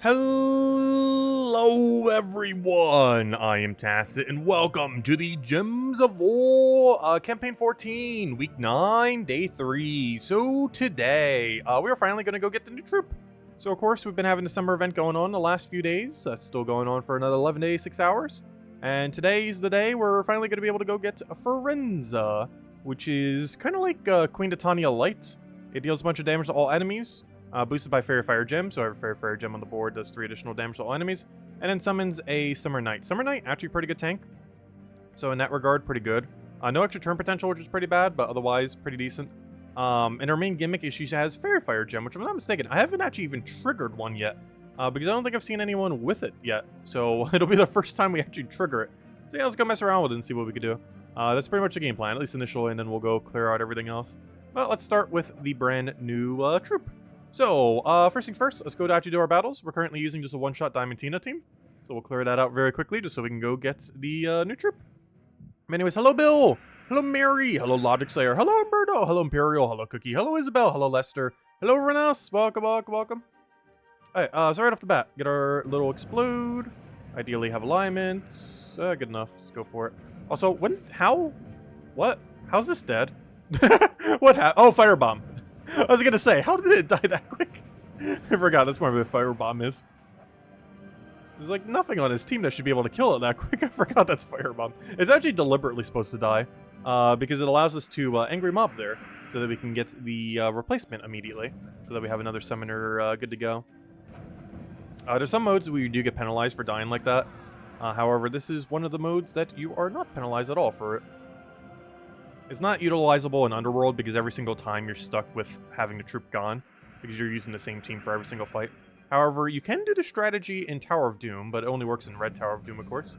Hello everyone, I am Tacit, and welcome to the Gems of War, Campaign 14, Week 9, Day 3. So today, we are finally going to go get the new troop. So of course, we've been having the summer event going on the last few days, still going on for another 11 days, 6 hours. And today's the day we're finally going to be able to go get Firenza, which is kind of like Queen Titania Light. It deals a bunch of damage to all enemies. Boosted by Fairy Fire Gem, so every Fairy Fire Gem on the board does 3 additional damage to all enemies, and then summons a Summer Knight. Summer Knight, actually pretty good tank, so in that regard, pretty good. No extra turn potential, which is pretty bad, but otherwise, pretty decent. And her main gimmick is she has Fairy Fire Gem, which if I'm not mistaken, I haven't actually even triggered one yet, because I don't think I've seen anyone with it yet, so it'll be the first time we actually trigger it. So yeah, let's go mess around with it and see what we can do. That's pretty much the game plan, at least initially, and then we'll go clear out everything else. But let's start with the brand new troop. So, first things first, let's go to actually do our battles. We're currently using just a one-shot Diamantina team, so we'll clear that out very quickly just so we can go get the new troop. Anyways, hello Bill! Hello Mary! Hello Logic Slayer! Hello Umberto! Hello Imperial! Hello Cookie! Hello Isabel! Hello Lester! Hello Renas! Welcome, welcome, welcome! Alright, so right off the bat, get our little explode. Ideally have alignments. Good enough. Let's go for it. Also, how's this dead? What happened? Oh, firebomb. I was gonna say, how did it die that quick? I forgot, that's where the firebomb is. There's like nothing on his team that should be able to kill it that quick. I forgot that's firebomb. It's actually deliberately supposed to die, because it allows us to angry mob there, so that we can get the replacement immediately, so that we have another summoner good to go. There's some modes where you do get penalized for dying like that. However, this is one of the modes that you are not penalized at all for it. It's not utilizable in Underworld because every single time you're stuck with having the troop gone because you're using the same team for every single fight. However, you can do the strategy in Tower of Doom, but it only works in Red Tower of Doom, of course,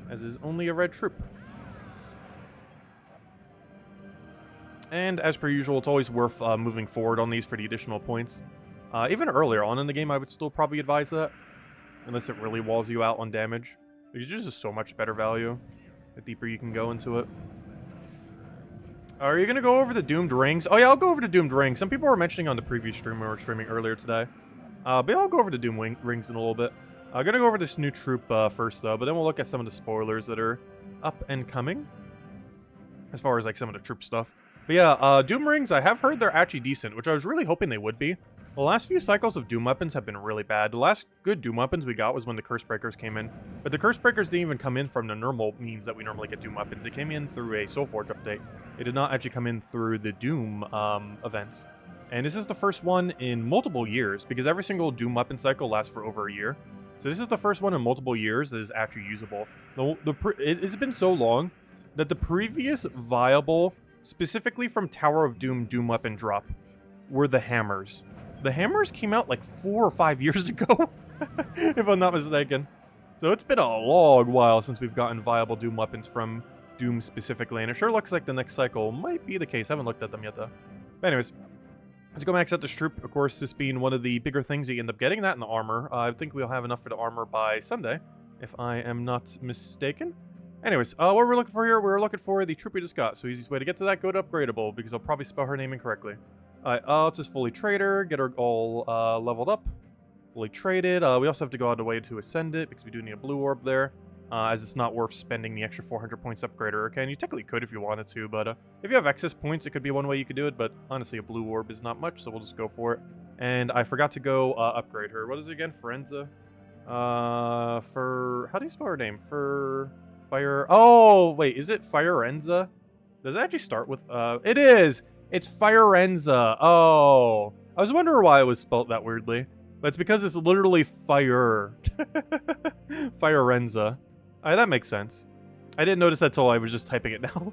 as is only a red troop. And as per usual, it's always worth moving forward on these for the additional points. Even earlier on in the game, I would still probably advise that, unless it really walls you out on damage. Because it's just so much better value the deeper you can go into it. Are you going to go over the Doomed Rings? Oh yeah, I'll go over the Doomed Rings. Some people were mentioning on the previous stream we were streaming earlier today. But I'll go over the Doomed Rings in a little bit. I'm going to go over this new troop first though, but then we'll look at some of the spoilers that are up and coming. As far as like some of the troop stuff. But yeah, Doom Rings, I have heard they're actually decent, which I was really hoping they would be. The last few cycles of Doom Weapons have been really bad. The last good Doom Weapons we got was when the Curse Breakers came in. But the Curse Breakers didn't even come in from the normal means that we normally get Doom Weapons. They came in through a Soulforge update. They did not actually come in through the Doom events. And this is the first one in multiple years, because every single Doom Weapon cycle lasts for over a year. So this is the first one in multiple years that is actually usable. It's been so long that the previous viable, specifically from Tower of Doom Doom Weapon drop, were the hammers. The hammers came out like 4 or 5 years ago, if I'm not mistaken. So it's been a long while since we've gotten viable Doom weapons from Doom specifically, and it sure looks like the next cycle might be the case. I haven't looked at them yet, though. But anyways, let's go max out this troop. Of course, this being one of the bigger things you end up getting, that and the armor. I think we'll have enough for the armor by Sunday, if I am not mistaken. Anyways, what we're looking for here, we're looking for the troop we just got. So easiest way to get to that, go to upgradable, because I'll probably spell her name incorrectly. Alright, let's just fully trade her, get her all leveled up. Fully traded. We also have to go out of the way to ascend it, because we do need a blue orb there. As it's not worth spending the extra 400 points to upgrade her. Okay, and you technically could if you wanted to, but if you have excess points, it could be one way you could do it, but honestly, a blue orb is not much, so we'll just go for it. And I forgot to go upgrade her. What is it again? Firenza? How do you spell her name? Fire... Oh, wait, is it Firenza? Does it actually start with... It is! It's Firenza. Oh. I was wondering why it was spelled that weirdly. But it's because it's literally fire. Firenza. That makes sense. I didn't notice that till I was just typing it now.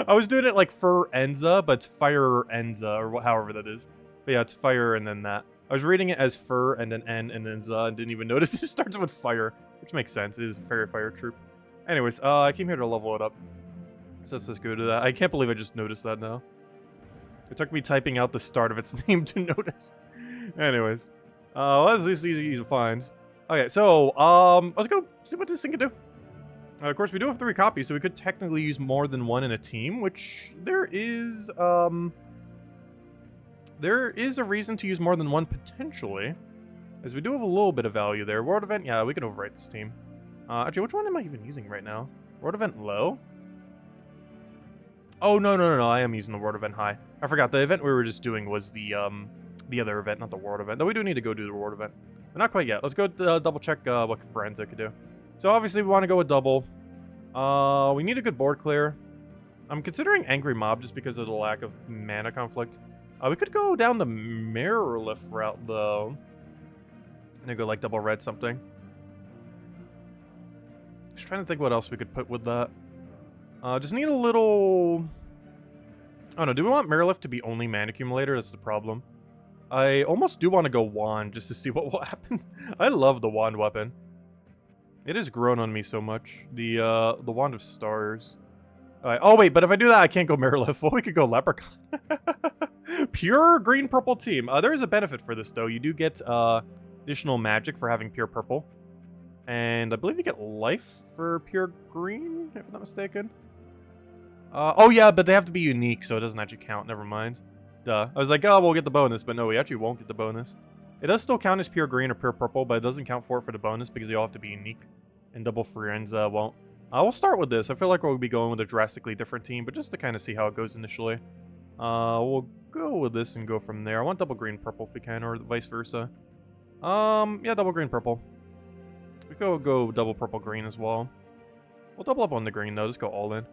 I was doing it like Firenza, but it's Firenza, or however that is. But yeah, it's fire and then that. I was reading it as fur and then N and then Z and didn't even notice it starts with fire. Which makes sense. It is a fire troop. Anyways, I came here to level it up. So let's just go to that. I can't believe I just noticed that now. It took me typing out the start of its name to notice. Anyways. Well, that's at least easy to find. Okay, so, let's go see what this thing can do. Of course, we do have 3 copies, so we could technically use more than one in a team, which there is a reason to use more than one potentially. As we do have a little bit of value there. World Event, yeah, we can overwrite this team. Actually, which one am I even using right now? World Event low? Oh, no, I am using the World Event high. I forgot, the event we were just doing was the other event, not the World Event. Though we do need to go do the World Event. But not quite yet. Let's go double check what Firenza could do. So obviously we want to go with double. We need a good board clear. I'm considering Angry Mob just because of the lack of mana conflict. We could go down the Mirror Lift route, though. And go, like, double red something. Just trying to think what else we could put with that. Just need a little... Oh, no, do we want Mirror Lift to be only Mana Accumulator? That's the problem. I almost do want to go Wand just to see what will happen. I love the Wand weapon. It has grown on me so much. The Wand of Stars. Oh, wait, but if I do that, I can't go Mirror Lift. Well, we could go Leprechaun. Pure green-purple team. There is a benefit for this, though. You do get additional magic for having pure purple. And I believe you get life for pure green, if I'm not mistaken. Oh, yeah, but they have to be unique, so it doesn't actually count. Never mind. Duh. I was like, oh, we'll get the bonus, but no, we actually won't get the bonus. It does still count as pure green or pure purple, but it doesn't count for the bonus because they all have to be unique. And double Firenza won't. We'll start with this. I feel like we'll be going with a drastically different team, but just to kind of see how it goes initially. We'll go with this and go from there. I want double green purple if we can, or vice versa. Yeah, double green purple. We go double purple green as well. We'll double up on the green though, just go all in.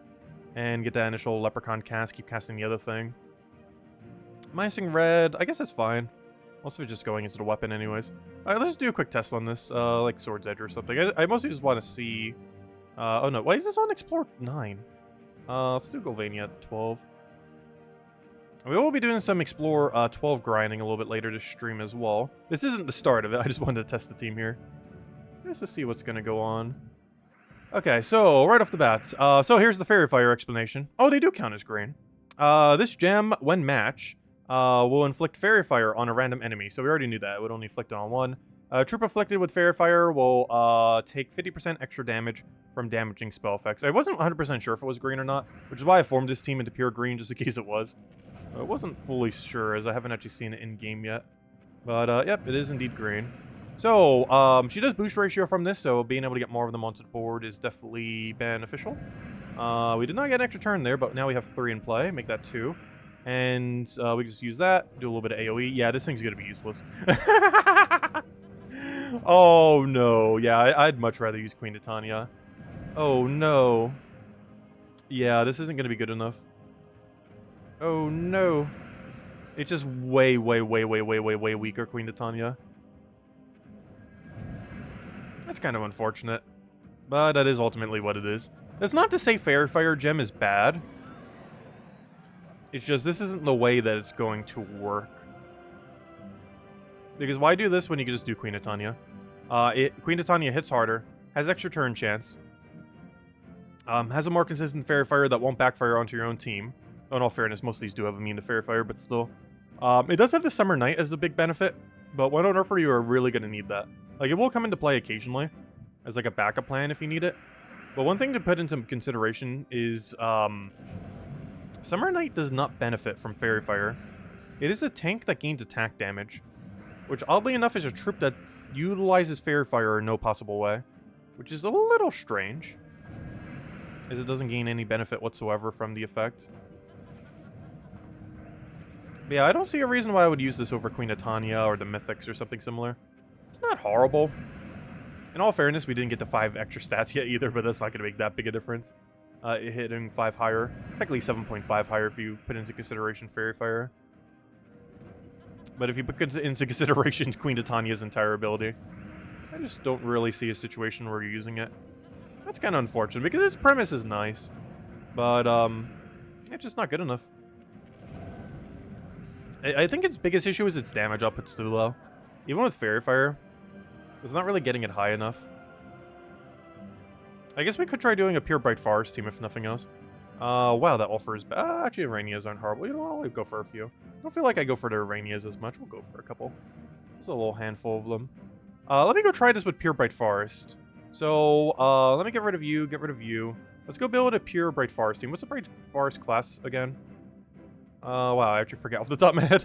And get that initial Leprechaun cast, keep casting the other thing. Minusing red, I guess that's fine. Most of it just going into the weapon anyways. Alright, let's do a quick test on this, like Sword's Edge or something. I mostly just want to see... oh no, why is this on Explore 9? Let's do Golvania at 12. We will be doing some Explore 12 grinding a little bit later to stream as well. This isn't the start of it, I just wanted to test the team here. Just to see what's going to go on. Okay, so right off the bat, so here's the Fairy Fire explanation. Oh, they do count as green. This gem, when match, will inflict Fairy Fire on a random enemy. So we already knew that. It would only inflict it on one. Troop afflicted with Fairy Fire will take 50% extra damage from damaging spell effects. I wasn't 100% sure if it was green or not, which is why I formed this team into pure green, just in case it was. I wasn't fully sure, as I haven't actually seen it in-game yet. But, yep, it is indeed green. So, she does boost ratio from this, so being able to get more of them onto the board is definitely beneficial. We did not get an extra turn there, but now we have 3 in play. Make that 2. And we can just use that, do a little bit of AoE. Yeah, this thing's going to be useless. Oh, no. Yeah, I'd much rather use Queen Titania. Oh, no. Yeah, this isn't going to be good enough. Oh, no. It's just way weaker, Queen Titania. That's kind of unfortunate. But that is ultimately what it is. That's not to say Fairy Fire Gem is bad. It's just this isn't the way that it's going to work. Because why do this when you can just do Queen Titania? Queen Titania hits harder, has extra turn chance, has a more consistent Fairy Fire that won't backfire onto your own team. Oh, in all fairness, most of these do have immune to Fairy Fire, but still. It does have the Summer Night as a big benefit, but when on Earth you are really going to need that. Like, it will come into play occasionally, as like a backup plan if you need it. But one thing to put into consideration is, Summer Night does not benefit from Fairy Fire. It is a tank that gains attack damage, which oddly enough is a troop that utilizes Fairy Fire in no possible way, which is a little strange, as it doesn't gain any benefit whatsoever from the effect. But yeah, I don't see a reason why I would use this over Queen Titania or the Mythics or something similar. It's not horrible. In all fairness, we didn't get the 5 extra stats yet either, but that's not going to make that big a difference. Hitting 5 higher. Technically 7.5 higher if you put into consideration Fairy Fire. But if you put into consideration Queen Titania's entire ability, I just don't really see a situation where you're using it. That's kind of unfortunate, because its premise is nice. But, it's just not good enough. I think its biggest issue is its damage output's too low. Even with Fairy Fire, it's not really getting it high enough. I guess we could try doing a pure Bright Forest team if nothing else. Wow, that offers... actually, Iranias aren't horrible. You know what? I'll go for a few. I don't feel like I go for the Iranias as much. We'll go for a couple. Just a little handful of them. Let me go try this with pure Bright Forest. So, let me get rid of you, get rid of you. Let's go build a pure Bright Forest team. What's the Bright Forest class again? Wow, I actually forgot off the top of my head.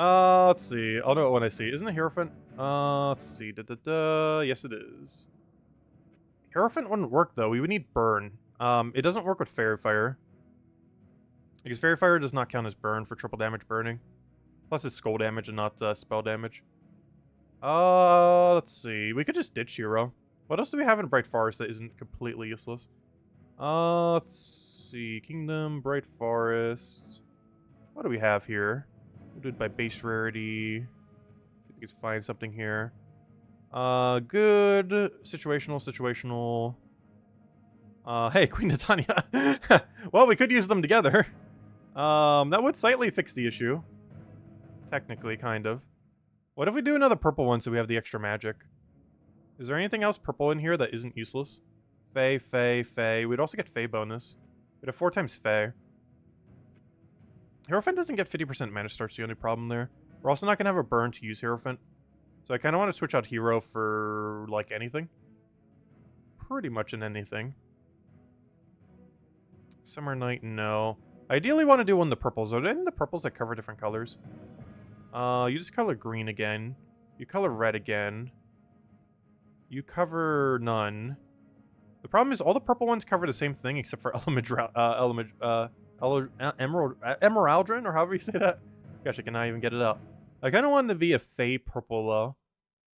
Let's see. I'll know it when I see it. Isn't it Hierophant? Let's see. Yes, it is. Hierophant wouldn't work, though. We would need Burn. It doesn't work with Fairy Fire. Because Fairy Fire does not count as Burn for triple damage burning. Plus it's skull damage and not spell damage. Let's see. We could just ditch Hero. What else do we have in Bright Forest that isn't completely useless? Let's see. Kingdom, Bright Forest. What do we have here? We'll do it by base rarity. See if we can find something here. Good. Situational. Hey, Queen Natania. Well, we could use them together. That would slightly fix the issue. Technically, kind of. What if we do another purple one so we have the extra magic? Is there anything else purple in here that isn't useless? Fae. We'd also get Fae bonus. We'd have 4 times Fae. Hierophant doesn't get 50% mana starts, the only problem there. We're also not going to have a burn to use Hierophant. So I kind of want to switch out Hero for, like, anything. Pretty much in anything. Summer Night, no. I ideally want to do one of the purples. Are there any of the purples that cover different colors? You just color green again. You color red again. You cover none. The problem is all the purple ones cover the same thing except for Emeraldrin, or however you say that. Gosh, I cannot even get it out. I kind of wanted to be a Fae purple, though.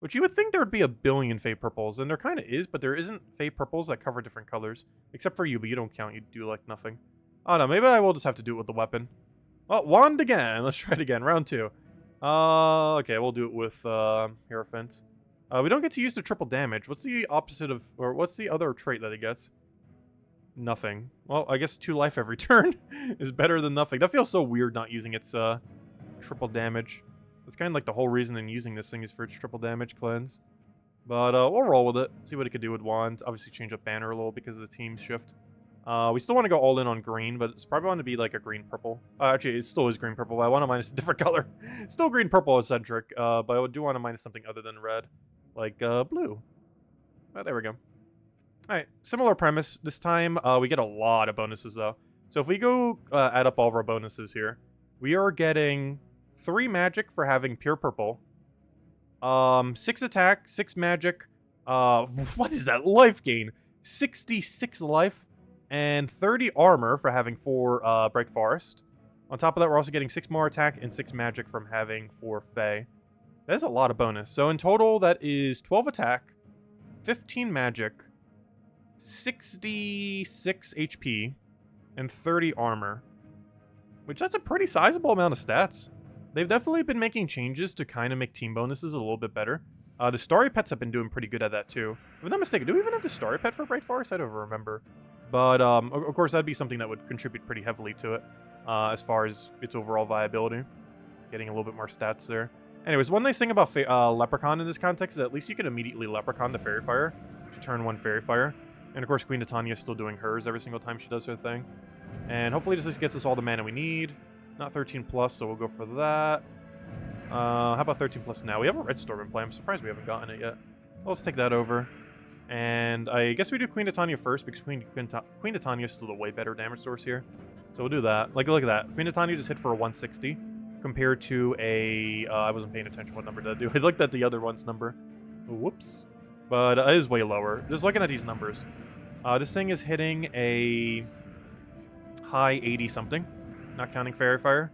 Which you would think there would be a billion Fae purples, and there kind of is, but there isn't Fae purples that cover different colors. Except for you, but you don't count. You do, like, nothing. Oh, no, maybe I will just have to do it with the weapon. Oh, wand again. Let's try it again. Round 2. Okay, we'll do it with, Hierophant. We don't get to use the triple damage. What's the opposite of, or what's the other trait that it gets? Nothing. Well, I guess 2 life every turn is better than nothing. That feels so weird not using its, triple damage. That's kind of like the whole reason in using this thing is for its triple damage cleanse. But, we'll roll with it. See what it could do with wand. Obviously change up banner a little because of the team shift. We still want to go all in on green, but it's probably want to be like a green-purple. Actually, it still is green-purple, but I want to minus a different color. Still green-purple eccentric, but I do want to minus something other than red. Like, blue. Oh, there we go. Alright, similar premise. This time, we get a lot of bonuses, though. So if we go add up all of our bonuses here, we are getting 3 magic for having pure purple, 6 attack, 6 magic, what is that? Life gain. 66 life, and 30 armor for having 4 Bright Forest. On top of that, we're also getting 6 more attack and 6 magic from having 4 Fae. That is a lot of bonus. So in total, that is 12 attack, 15 magic, 66 HP, and 30 armor. Which, that's a pretty sizable amount of stats. They've definitely been making changes to kind of make team bonuses a little bit better. The Starry Pets have been doing pretty good at that, too. If I'm not mistaken, do we even have the Starry Pet for Bright Forest? I don't remember. But, of course, that'd be something that would contribute pretty heavily to it, as far as its overall viability. Getting a little bit more stats there. Anyways, one nice thing about Leprechaun in this context is at least you can immediately Leprechaun the Fairy Fire to turn 1 Fairy Fire. And, of course, Queen Natania is still doing hers every single time she does her thing. And hopefully this just gets us all the mana we need. Not 13 plus, so we'll go for that. How about 13 plus now? We have a Red Storm in play. I'm surprised we haven't gotten it yet. Well, let's take that over. And I guess we do Queen Natania first, because Queen Natania is still the way better damage source here. So we'll do that. Like, look at that. Queen Natania just hit for a 160, compared to a... I wasn't paying attention what number did I do. I looked at the other one's number. Whoops. But it is way lower. Just looking at these numbers. This thing is hitting a high 80-something, not counting Fairy Fire.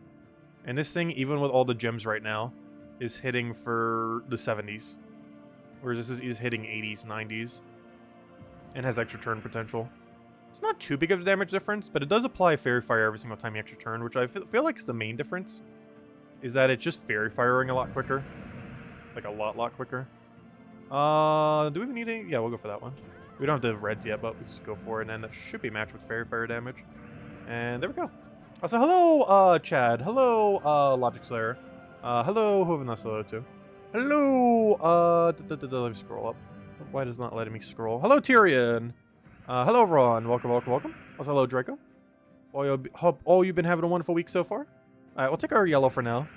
And this thing, even with all the gems right now, is hitting for the 70s. Whereas this is hitting 80s, 90s. And has extra turn potential. It's not too big of a damage difference, but it does apply Fairy Fire every single time you extra turn, which I feel like is the main difference. Is that it's just Fairy Firing a lot quicker. Like a lot quicker. Do we even need any? Yeah, we'll go for that one. We don't have the reds yet, but we just go for it, and that should be matched with Fairy Fire damage. And there we go. Also, hello, Chad. Hello, Logic Slayer. Hello, who have I not hello to? Hello, let me scroll up. Why does it not letting me scroll? Hello, Tyrion. Hello, everyone. Welcome. Also, hello, Draco. Hope all you've been having a wonderful week so far. Alright, we'll take our yellow for now.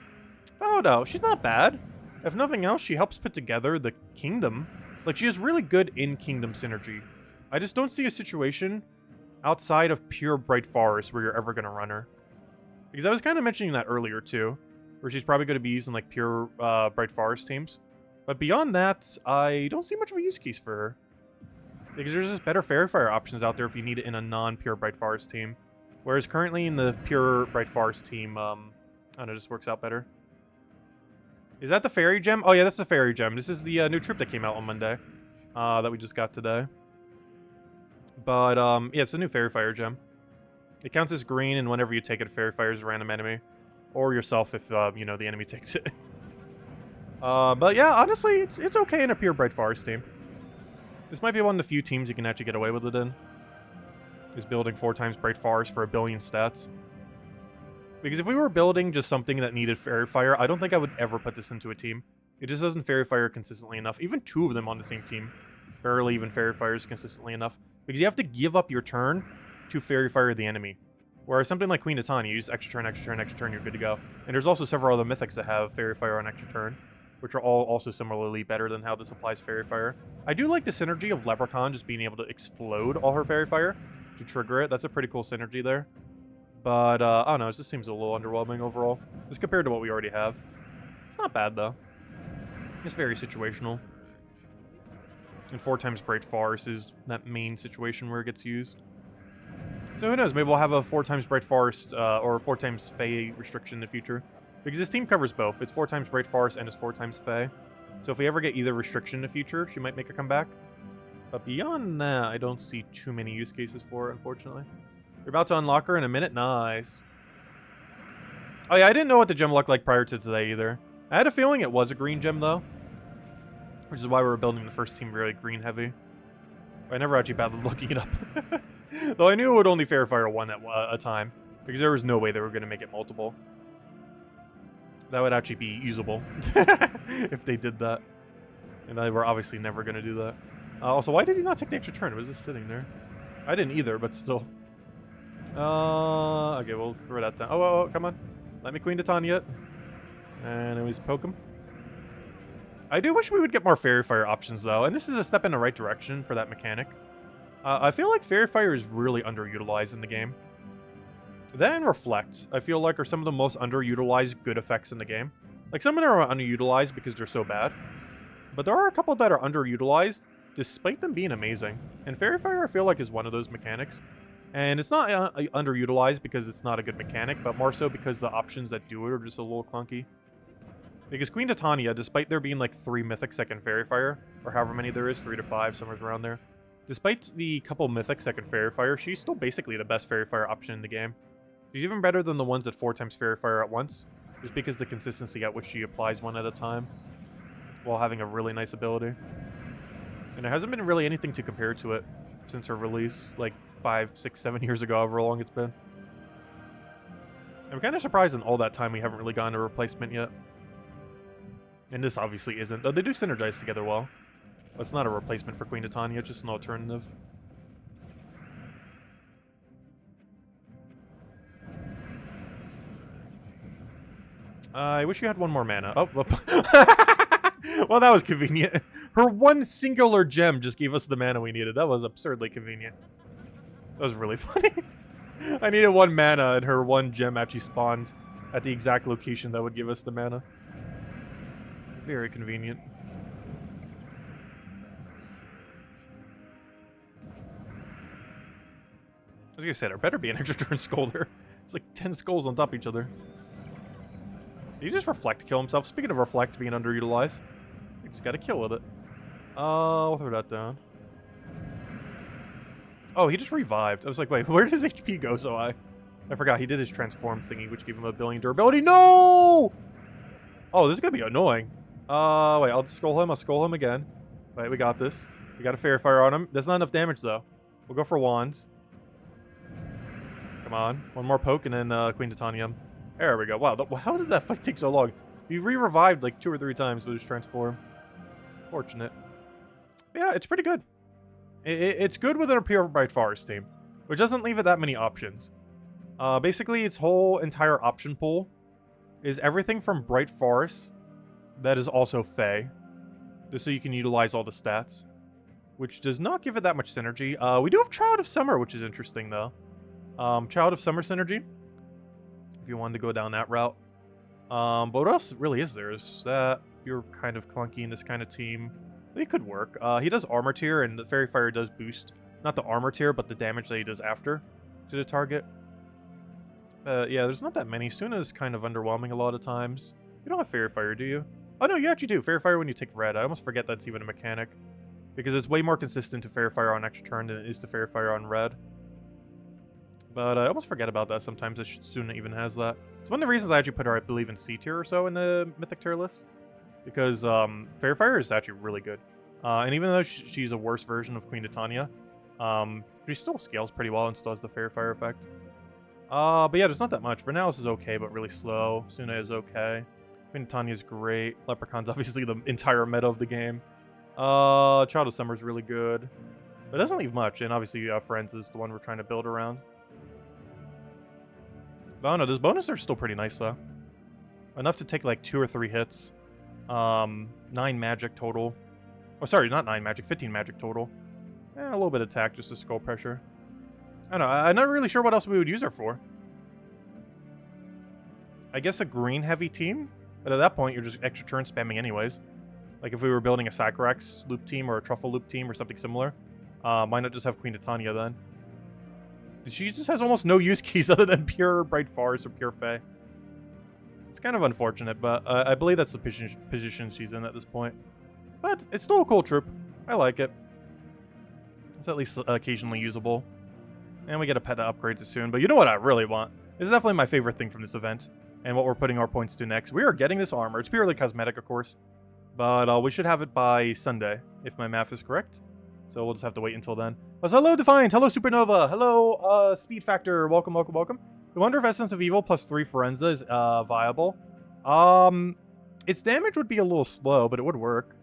Oh, no, she's not bad. If nothing else, she helps put together the kingdom. Like, she has really good in-kingdom synergy. I just don't see a situation outside of pure Bright Forest where you're ever going to run her. Because I was kind of mentioning that earlier, too. where she's probably going to be using like pure Bright Forest teams. But beyond that, I don't see much of a use case for her. Because there's just better Fairy Fire options out there if you need it in a non-pure Bright Forest team. Whereas currently in the pure Bright Forest team, I don't know, it just works out better. Is that the Fairy Gem? Oh yeah, that's the Fairy Gem. This is the new troop that came out on Monday. That we just got today. But, yeah, it's a new Fairy Fire Gem. It counts as green, and whenever you take it, Fairy Fires a random enemy. Or yourself if, you know, the enemy takes it. But yeah, honestly, it's okay in a pure Bright Forest team. This might be one of the few teams you can actually get away with it in. Is building 4 times Bright Forest for 1 billion stats. Because if we were building just something that needed Fairy Fire, I don't think I would ever put this into a team. It just doesn't Fairy Fire consistently enough. Even 2 of them on the same team barely even Fairy Fires consistently enough. Because you have to give up your turn to Fairy Fire the enemy. Whereas something like Queen Titania, you use extra turn, extra turn, extra turn, you're good to go. And there's also several other mythics that have Fairy Fire on extra turn, which are all also similarly better than how this applies Fairy Fire. I do like the synergy of Leprechaun just being able to explode all her Fairy Fire to trigger it. That's a pretty cool synergy there. But, I don't know, it just seems a little underwhelming overall, just compared to what we already have. It's not bad, though. It's very situational. And 4 times Bright Forest is that main situation where it gets used. So who knows, maybe we'll have a 4 times Bright Forest, or 4 times Fae restriction in the future. Because this team covers both. It's 4 times Bright Forest and it's 4 times Fae. So if we ever get either restriction in the future, she might make a comeback. But beyond that, I don't see too many use cases for it, unfortunately. You're about to unlock her in a minute? Nice. Oh yeah, I didn't know what the gem looked like prior to today either. I had a feeling it was a green gem, though. Which is why we were building the first team really green heavy. I never actually bothered looking it up. Though I knew it would only Fairy Fire 1 at a time. Because there was no way they were going to make it multiple. That would actually be usable. If they did that. And they were obviously never going to do that. Also, why did he not take the extra turn? It was just sitting there. I didn't either, but still. Okay, we'll throw that down. Oh, come on. Let me Queen Titania. And always poke him. I do wish we would get more Fairy Fire options, though. And this is a step in the right direction for that mechanic. I feel like Fairy Fire is really underutilized in the game. That and Reflect, I feel like, are some of the most underutilized good effects in the game. Like, some of them are underutilized because they're so bad. But there are a couple that are underutilized, despite them being amazing. And Fairy Fire, I feel like, is one of those mechanics. And it's not underutilized because it's not a good mechanic, but more so because the options that do it are just a little clunky. Because Queen Titania, despite there being like 3 mythics that can Fairy Fire, or however many there is, 3 to 5, somewhere around there. Despite the couple mythics that can Fairy Fire, she's still basically the best Fairy Fire option in the game. She's even better than the ones that 4 times Fairy Fire at once, just because the consistency at which she applies one at a time, while having a really nice ability. And there hasn't been really anything to compare to it since her release, like 5, 6, 7 years ago, however long it's been. I'm kind of surprised in all that time we haven't really gotten a replacement yet. And this obviously isn't, though they do synergize together well. But it's not a replacement for Queen Titania, it's just an alternative. I wish you had 1 more mana. Oh, well, that was convenient. Her 1 singular gem just gave us the mana we needed. That was absurdly convenient. That was really funny. I needed 1 mana, and her 1 gem actually spawned at the exact location that would give us the mana. Very convenient. As I said, there better be an extra turn Scolder. It's like 10 skulls on top of each other. Did he just Reflect kill himself? Speaking of Reflect being underutilized, he just got a kill with it. We'll throw that down. Oh, he just revived. I was like, wait, where did his HP go so high? I forgot, he did his transform thingy, which gave him 1 billion durability. No! Oh, this is gonna be annoying. Wait, I'll skull him. I'll skull him again. Wait, we got this. We got a Fairy Fire on him. That's not enough damage, though. We'll go for wands. Come on. 1 more poke, and then Queen Titania. There we go. Wow, how did that fight take so long? He re-revived like 2 or 3 times with his transform. Fortunate. But yeah, it's pretty good. It's good within a pure Bright Forest team, which doesn't leave it that many options. Basically, its whole entire option pool is everything from Bright Forest that is also Fae, just so you can utilize all the stats, which does not give it that much synergy. We do have Child of Summer, which is interesting, though. Child of Summer synergy, if you wanted to go down that route. But what else really is there? Is that you're kind of clunky in this kind of team? It could work. He does armor tier, and the Fairy Fire does boost, not the armor tier, but the damage that he does after to the target. Yeah, there's not that many. Suna is kind of underwhelming a lot of times. You don't have Fairy Fire, do you? Oh no, you actually do. Fairy Fire when you take red. I almost forget that's even a mechanic. Because it's way more consistent to Fairy Fire on extra turn than it is to Fairy Fire on red. But I almost forget about that sometimes. Suna even has that. It's one of the reasons I actually put her, I believe, in C tier or so in the Mythic tier list. Because Fairy Fire is actually really good. And even though she's a worse version of Queen Titania, she still scales pretty well and still has the Fairy Fire effect. But yeah, there's not that much. Vernalis is okay, but really slow. Suna is okay. Queen Titania is great. Leprechaun's obviously the entire meta of the game. Child of Summer is really good. But it doesn't leave much, and obviously Firenza is the one we're trying to build around. But I don't know, those bonuses are still pretty nice, though. Enough to take like 2 or 3 hits. 9 magic total. Oh, sorry, not 9 magic, 15 magic total. A little bit of attack, just to skull pressure. I don't know, I'm not really sure what else we would use her for. I guess a green-heavy team? But at that point, you're just extra turn spamming anyways. Like if we were building a Sycorax loop team or a Truffle loop team or something similar. Why not just have Queen Titania then? She just has almost no use keys other than pure Bright Forest or pure Fae. It's kind of unfortunate, but I believe that's the position she's in at this point. But it's still a cool troop. I like it. It's at least occasionally usable. And we get a pet that upgrades it soon. But you know what I really want? This is definitely my favorite thing from this event. And what we're putting our points to next. We are getting this armor. It's purely cosmetic, of course. But we should have it by Sunday, if my math is correct. So we'll just have to wait until then. So hello, Defiant. Hello, Supernova. Hello, Speed Factor. Welcome, welcome, welcome. The Wonder of Essence of Evil plus 3 Firenza is viable. Its damage would be a little slow, but it would work.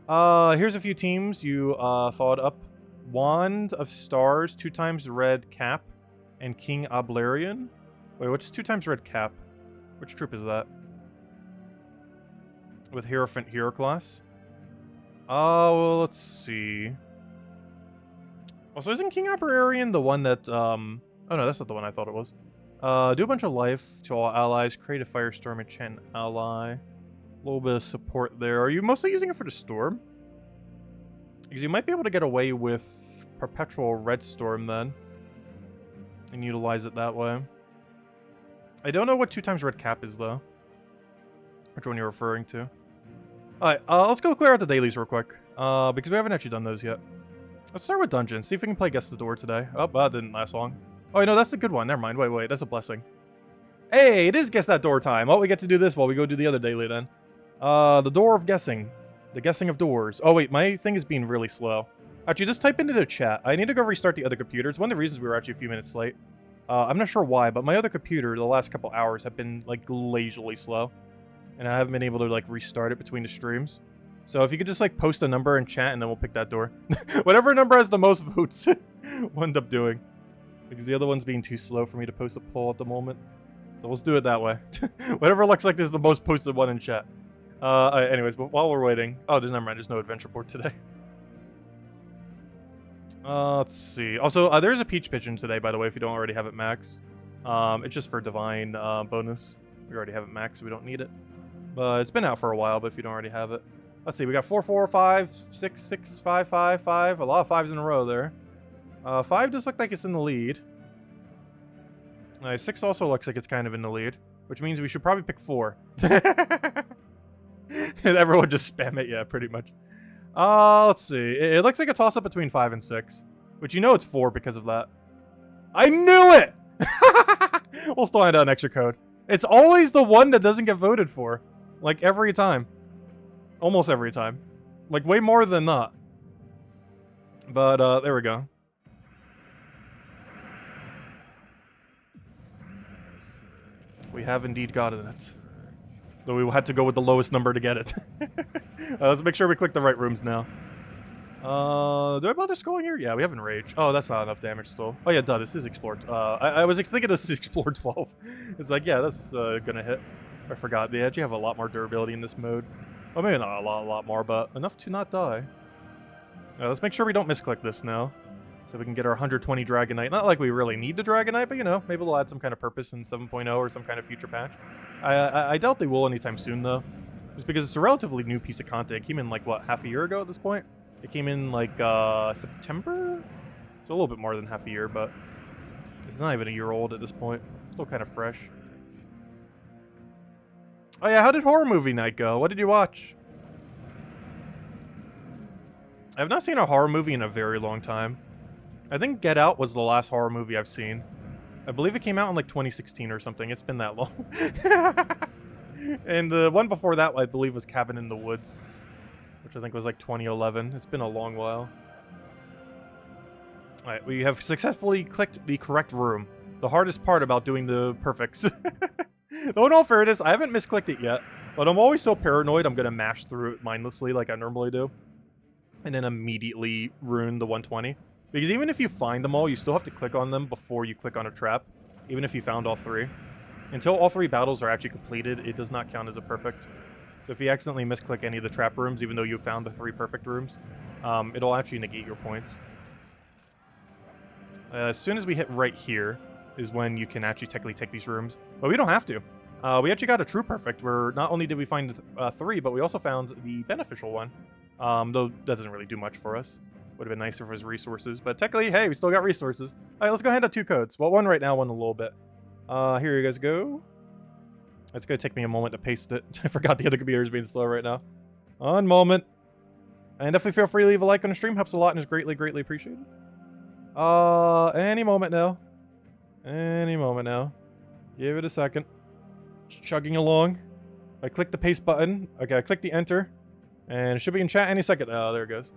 Here's a few teams you thought up. Wand of Stars, 2 times red cap, and King Oblarion. Wait, what's 2 times red cap? Which troop is that? With Hierophant Hero class? Oh, well, let's see. Also, isn't King Oblarion the one that, Oh no, that's not the one I thought it was. Do a bunch of life to all allies, create a Firestorm enchant ally. A little bit of support there. Are you mostly using it for the storm? Because you might be able to get away with Perpetual Red Storm then. And utilize it that way. I don't know what 2 times red cap is though. Which one you're referring to. Alright, let's go clear out the dailies real quick. Because we haven't actually done those yet. Let's start with dungeons. See if we can play Guess the Door today. Oh, that didn't last long. Oh, no, that's a good one. Never mind. Wait, that's a blessing. Hey, it is Guess That Door time. Oh, we get to do this while we go do the other daily then. The Door of Guessing. The Guessing of Doors. Oh, wait, my thing is being really slow. Actually, just type into the chat. I need to go restart the other computer. It's one of the reasons we were actually a few minutes late. I'm not sure why, but my other computer, the last couple hours, have been, like, lazily slow. And I haven't been able to, like, restart it between the streams. So if you could just, like, post a number in chat, and then we'll pick that door. Whatever number has the most votes, we'll end up doing. Because the other one's being too slow for me to post a poll at the moment. So let's do it that way. Whatever looks like this is the most posted one in chat. Anyways, but while we're waiting... Oh, never mind. There's no adventure board today. Let's see. Also, there's a Peach Pigeon today, by the way, if you don't already have it max. It's just for Divine bonus. We already have it max, so we don't need it. But it's been out for a while, but if you don't already have it. Let's see, we got 4, 4, 5, 6, 6, 5, 5, 5. A lot of 5s in a row there. 5 does look like it's in the lead. 6 also looks like it's kind of in the lead, which means we should probably pick 4. And everyone just spam it, yeah, pretty much. Let's see. It looks like a toss-up between 5 and 6, which you know it's 4 because of that. I knew it! We'll still find out an extra code. It's always the one that doesn't get voted for. Like, every time. Almost every time. Like, way more than not. But, there we go. We have indeed gotten it. Though we had to go with the lowest number to get it. Let's make sure we click the right rooms now. Do I bother sculling here? Yeah, we have Enrage. Oh, that's not enough damage still. Oh yeah, duh, this is Explore. I was thinking this is Explore 12. It's like, yeah, that's gonna hit. I forgot. They actually have a lot more durability in this mode. Oh, maybe not a lot more, but enough to not die. Let's make sure we don't misclick this now. So we can get our 120 Dragonite. Not like we really need the Dragonite, but, you know, maybe we'll add some kind of purpose in 7.0 or some kind of future patch. I doubt they will anytime soon, though. Just because it's a relatively new piece of content. It came in, like, what, half a year ago at this point? It came in, like, September? So a little bit more than half a year, but it's not even a year old at this point. Still kind of fresh. Oh, yeah, how did horror movie night go? What did you watch? I've not seen a horror movie in a very long time. I think Get Out was the last horror movie I've seen. I believe it came out in like 2016 or something. It's been that long. And the one before that, I believe, was Cabin in the Woods, which I think was like 2011. It's been a long while. Alright, we have successfully clicked the correct room. The hardest part about doing the perfects. Though in all fairness, I haven't misclicked it yet, but I'm always so paranoid I'm going to mash through it mindlessly like I normally do. And then immediately ruin the 120. Because even if you find them all, you still have to click on them before you click on a trap. Even if you found all 3. Until all 3 battles are actually completed, it does not count as a perfect. So if you accidentally misclick any of the trap rooms, even though you found the 3 perfect rooms, it'll actually negate your points. As soon as we hit right here is when you can actually technically take these rooms. But we don't have to. We actually got a true perfect where not only did we find 3, but we also found the beneficial one. Though that doesn't really do much for us. Would have been nicer for his resources, but technically, hey, we still got resources. All right, let's go ahead and 2 codes. Well, one right now, one in a little bit. Here you guys go. It's gonna take me a moment to paste it. I forgot the other computer's being slow right now. One moment. And definitely feel free to leave a like on the stream. Helps a lot and is greatly, greatly appreciated. Any moment now. Any moment now. Give it a second. Just chugging along. I click the paste button. Okay, I click the enter. And it should be in chat any second. Oh, there it goes.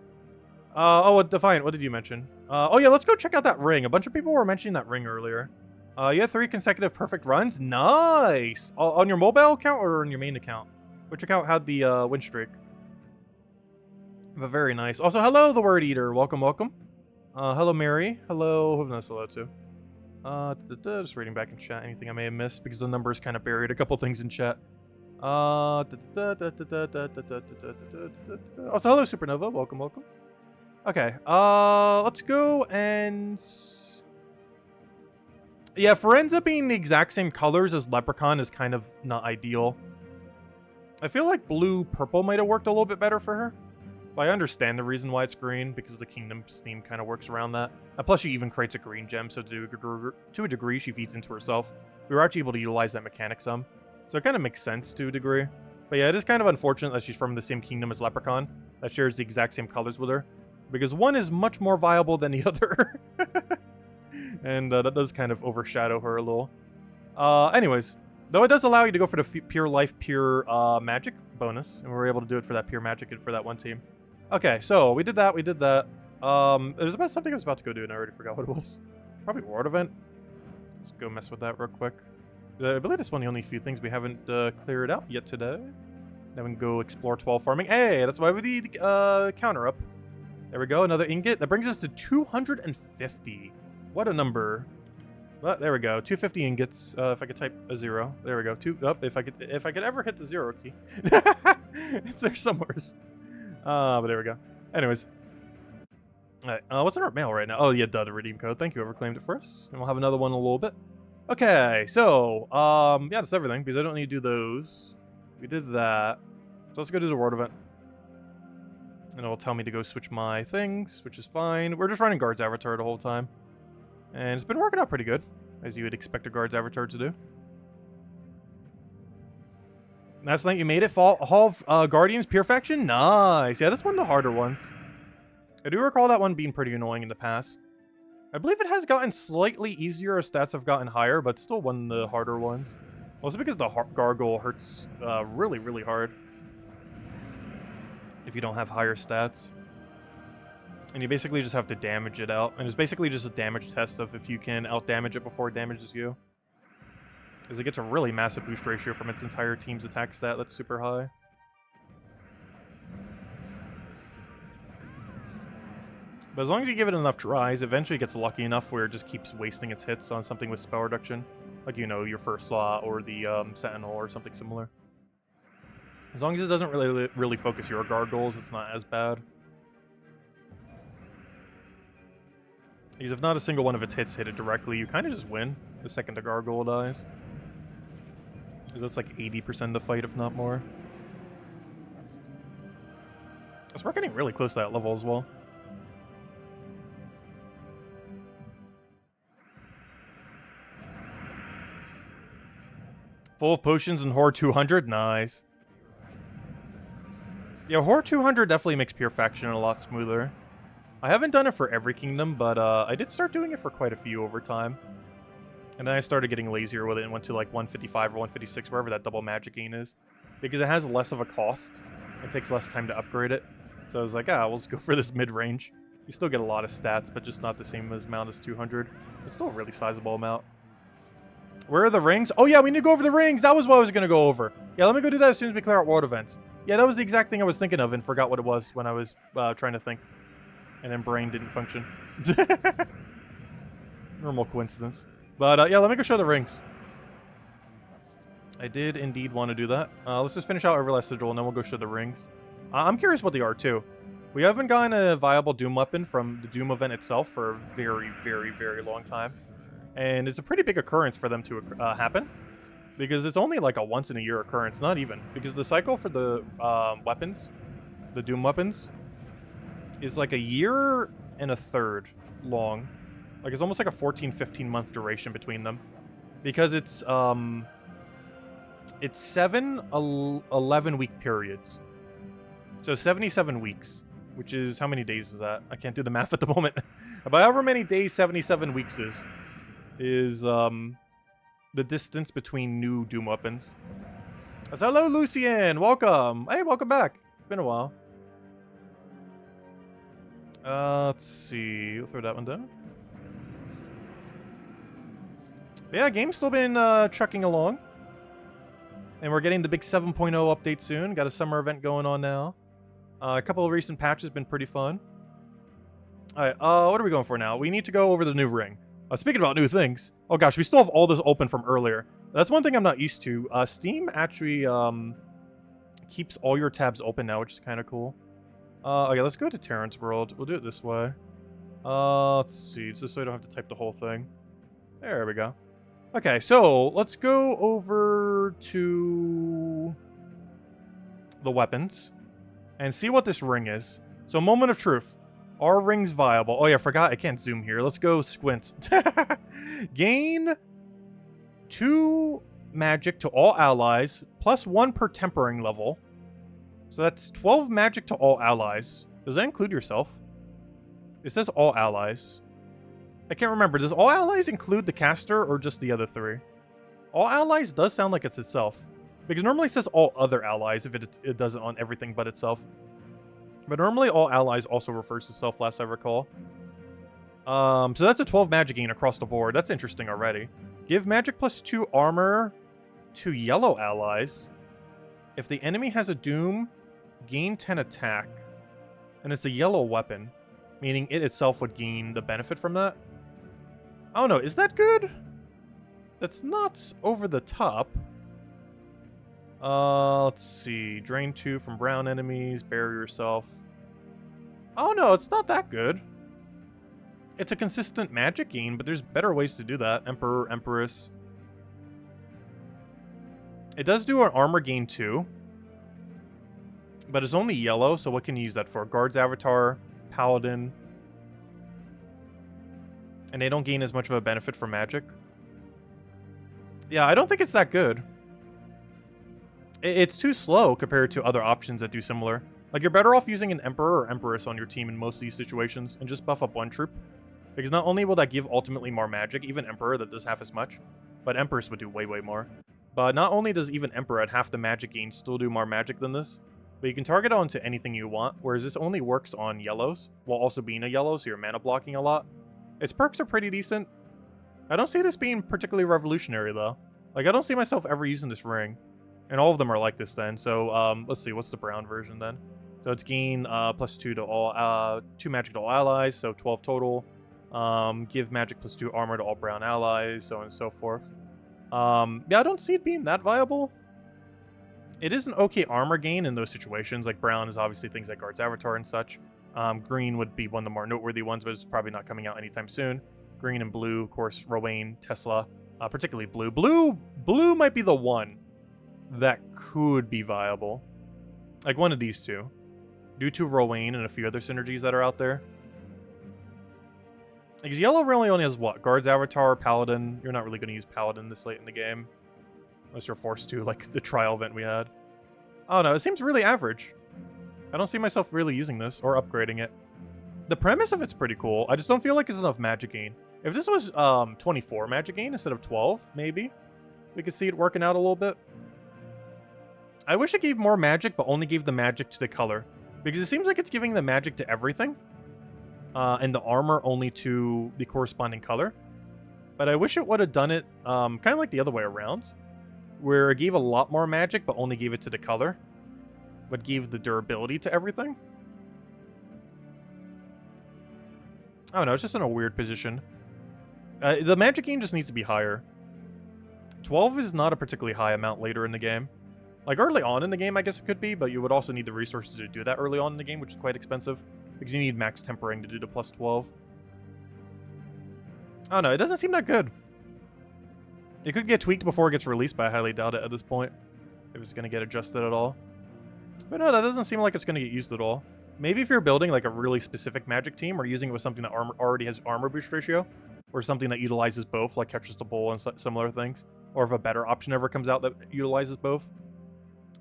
Defiant, what did you mention? Oh yeah, let's go check out that ring. A bunch of people were mentioning that ring earlier. You had 3 consecutive perfect runs? Nice! On your mobile account or on your main account? Which account had the win streak? But very nice. Also, hello, the Word Eater. Welcome, welcome. Hello, Mary. Hello, who knows hello to? Just reading back in chat. Anything I may have missed because the numbers kind of buried a couple things in chat. Also, hello, Supernova. Welcome, welcome. Okay, let's go and... Yeah, Firenza being the exact same colors as Leprechaun is kind of not ideal. I feel like blue-purple might have worked a little bit better for her. But I understand the reason why it's green, because the Kingdom's theme kind of works around that. And plus, she even creates a green gem, so to a degree, she feeds into herself. We were actually able to utilize that mechanic some. So it kind of makes sense to a degree. But yeah, it is kind of unfortunate that she's from the same kingdom as Leprechaun, that shares the exact same colors with her. Because one is much more viable than the other. And that does kind of overshadow her a little. Anyways, though it does allow you to go for the pure life, pure magic bonus. And we were able to do it for that pure magic and for that one team. Okay, so we did that, we did that. There's about something I was about to go do and I already forgot what it was. Probably Ward Event. Let's go mess with that real quick. I believe that's one of the only few things we haven't cleared out yet today. Then we can go explore 12 farming. Hey, that's why we need counter up. There we go, another ingot. That brings us to 250. What a number. Well, there we go, 250 ingots. If I could type a 0. There we go. If I could ever hit the 0 key. It's there somewhere. But there we go. Anyways. Alright, what's in our mail right now? Oh, yeah, the redeem code. Thank you, whoever claimed it for us. And we'll have another one in a little bit. Okay, so, yeah, that's everything, because I don't need to do those. We did that. So let's go do the Ward Event. And it'll tell me to go switch my things, which is fine. We're just running Guard's Avatar the whole time. And it's been working out pretty good, as you would expect a Guard's Avatar to do. Last night you made it, Hall of Guardians Pure Faction? Nice! Yeah, that's one of the harder ones. I do recall that one being pretty annoying in the past. I believe it has gotten slightly easier as stats have gotten higher, but still one of the harder ones. Also because the Gargoyle hurts really, really hard. If you don't have higher stats. And you basically just have to damage it out. And it's basically just a damage test of if you can out-damage it before it damages you. Because it gets a really massive boost ratio from its entire team's attack stat that's super high. But as long as you give it enough tries, eventually it gets lucky enough where it just keeps wasting its hits on something with spell reduction. Like, you know, your first slot or the Sentinel or something similar. As long as it doesn't really focus your gargoyles, it's not as bad. Because if not a single one of its hits hit it directly, you kind of just win the second the gargoyle dies. Because that's like 80% of the fight, if not more. So we're getting really close to that level as well. Full of potions and Horror 200? Nice. Yeah, Horror 200 definitely makes Purification a lot smoother. I haven't done it for every kingdom, but I did start doing it for quite a few over time. And then I started getting lazier with it and went to like 155 or 156, wherever that double magic gain is. Because it has less of a cost. It takes less time to upgrade it. So I was like, we'll just go for this mid-range. You still get a lot of stats, but just not the same amount as 200. It's still a really sizable amount. Where are the rings? Oh yeah, we need to go over the rings! That was what I was going to go over. Yeah, let me go do that as soon as we clear out world events. Yeah, that was the exact thing I was thinking of and forgot what it was when I was trying to think. And then brain didn't function. Normal coincidence. But yeah, let me go show the rings. I did indeed want to do that. Let's just finish out Everlast Sigil and then we'll go show the rings. I'm curious what they are too. We haven't gotten a viable Doom weapon from the Doom event itself for a very, very, very long time. And it's a pretty big occurrence for them to happen. Because it's only like a once-in-a-year occurrence, not even. Because the cycle for the weapons, the Doom weapons, is like a year and a third long. Like, it's almost like a 14, 15-month duration between them. Because it's 7 11-week periods. So 77 weeks, which is, how many days is that? I can't do the math at the moment. But however many days 77 weeks is the distance between new Doom weapons. So, hello, Lucien! Welcome! Hey, welcome back! It's been a while. Let's see. We'll throw that one down. Yeah, game's still been trucking along. And we're getting the big 7.0 update soon. Got a summer event going on now. A couple of recent patches been pretty fun. Alright, what are we going for now? We need to go over the new ring. Speaking about new things, oh gosh, we still have all this open from earlier. That's one thing I'm not used to. Steam actually keeps all your tabs open now, which is kind of cool. Okay, let's go to Terrence World. We'll do it this way. Let's see, just so I don't have to type the whole thing. There we go. Okay, so let's go over to the weapons and see what this ring is. So, moment of truth. Are rings viable? Oh yeah, I forgot I can't zoom here. Let's go squint. Gain 2 magic to all allies, plus 1 per tempering level. So that's 12 magic to all allies. Does that include yourself? It says all allies. I can't remember. Does all allies include the caster or just the other 3? All allies does sound like it's itself. Because normally it says all other allies if it does it on everything but itself. But normally all allies also refers to self, last I recall. So that's a 12 magic gain across the board. That's interesting already. Give magic plus 2 armor to yellow allies. If the enemy has a doom, gain 10 attack. And it's a yellow weapon, meaning it itself would gain the benefit from that. I don't know, is that good? That's not over the top. Let's see. Drain 2 from brown enemies. Bury yourself. Oh no, it's not that good. It's a consistent magic gain, but there's better ways to do that. Emperor, Empress. It does do an armor gain too. But it's only yellow, so what can you use that for? Guard's Avatar, Paladin. And they don't gain as much of a benefit from magic. Yeah, I don't think it's that good. It's too slow compared to other options that do similar. Like, you're better off using an Emperor or Empress on your team in most of these situations and just buff up 1 troop. Because not only will that give ultimately more magic, even Emperor that does half as much, but Empress would do way, way more. But not only does even Emperor at half the magic gain still do more magic than this, but you can target it onto anything you want, whereas this only works on yellows, while also being a yellow, so you're mana blocking a lot. Its perks are pretty decent. I don't see this being particularly revolutionary, though. Like, I don't see myself ever using this ring. And all of them are like this then. So, let's see. What's the brown version then? So it's gain plus 2 to all 2 magic to all allies, so 12 total. Give magic plus 2 armor to all brown allies, so on and so forth. Yeah, I don't see it being that viable. It is an okay armor gain in those situations. Like brown is obviously things like Guard's Avatar and such. Green would be one of the more noteworthy ones, but it's probably not coming out anytime soon. Green and blue, of course, Rowan, Tesla, particularly blue. Blue might be the one that could be viable. Like one of these two. Due to Rowan and a few other synergies that are out there. Because yellow really only has what? Guards, Avatar, Paladin. You're not really going to use Paladin this late in the game. Unless you're forced to, like the trial event we had. Oh no, it seems really average. I don't see myself really using this or upgrading it. The premise of it's pretty cool. I just don't feel like it's enough magic gain. If this was 24 magic gain instead of 12, maybe we could see it working out a little bit. I wish it gave more magic, but only gave the magic to the color. Because it seems like it's giving the magic to everything. And the armor only to the corresponding color. But I wish it would have done it kind of like the other way around. Where it gave a lot more magic, but only gave it to the color. But gave the durability to everything. I don't know, it's just in a weird position. The magic gain just needs to be higher. 12 is not a particularly high amount later in the game. Like, early on in the game, I guess it could be, but you would also need the resources to do that early on in the game, which is quite expensive. Because you need max tempering to do the plus 12. I don't know, it doesn't seem that good. It could get tweaked before it gets released, but I highly doubt it at this point. If it's going to get adjusted at all. But no, that doesn't seem like it's going to get used at all. Maybe if you're building like a really specific magic team, or using it with something that already has armor boost ratio, or something that utilizes both, like Catches the Bull and similar things, or if a better option ever comes out that utilizes both.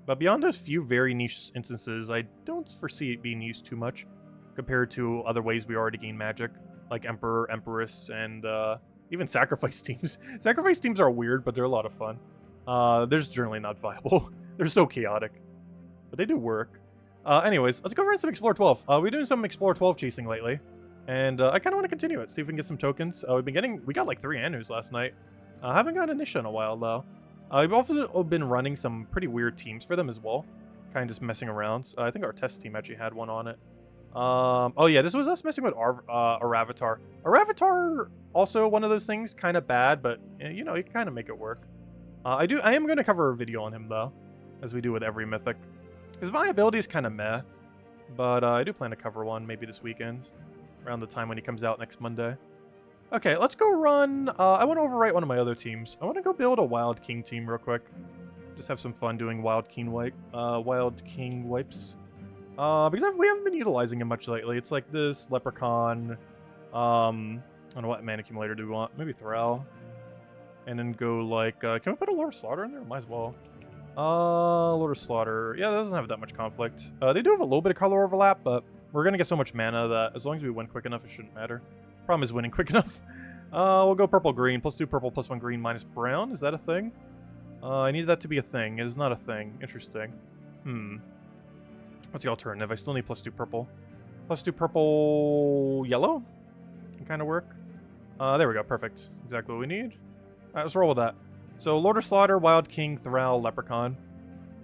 But beyond those few very niche instances, I don't foresee it being used too much compared to other ways we already gain magic, like Emperor, Empress, and even Sacrifice teams. Sacrifice teams are weird, but they're a lot of fun. They're just generally not viable. They're so chaotic. But they do work. Anyways, let's go run some Explore 12. We're doing some Explore 12 chasing lately. And I kind of want to continue it, see if we can get some tokens. We got like 3 Anus last night. Haven't gotten a Nisha in a while, though. We've also been running some pretty weird teams for them as well. Kind of just messing around. I think our test team actually had one on it. Oh yeah, this was us messing with our Avatar. Our Avatar, also one of those things, kind of bad, but you know, you can kind of make it work. I am going to cover a video on him, though, as we do with every Mythic. His viability is kind of meh, but I do plan to cover one maybe this weekend, around the time when he comes out next Monday. Okay, let's go run. I want to overwrite one of my other teams. I want to go build a Wild King team real quick. Just have some fun doing Wild King wipes. Because we haven't been utilizing him much lately. It's like this, Leprechaun. I don't know what mana accumulator do we want. Maybe Thrall. And then go like, can we put a Lord of Slaughter in there? Might as well. Lord of Slaughter. Yeah, that doesn't have that much conflict. They do have a little bit of color overlap, but we're going to get so much mana that as long as we win quick enough, it shouldn't matter. Problem is winning quick enough. We'll go purple-green. +2 purple, +1 green, -brown. Is that a thing? I need that to be a thing. It is not a thing. Interesting. What's the alternative? I still need +2 purple. +2 purple yellow? Can kind of work. There we go. Perfect. Exactly what we need. Alright, let's roll with that. So, Lord of Slaughter, Wild King, Thrall, Leprechaun.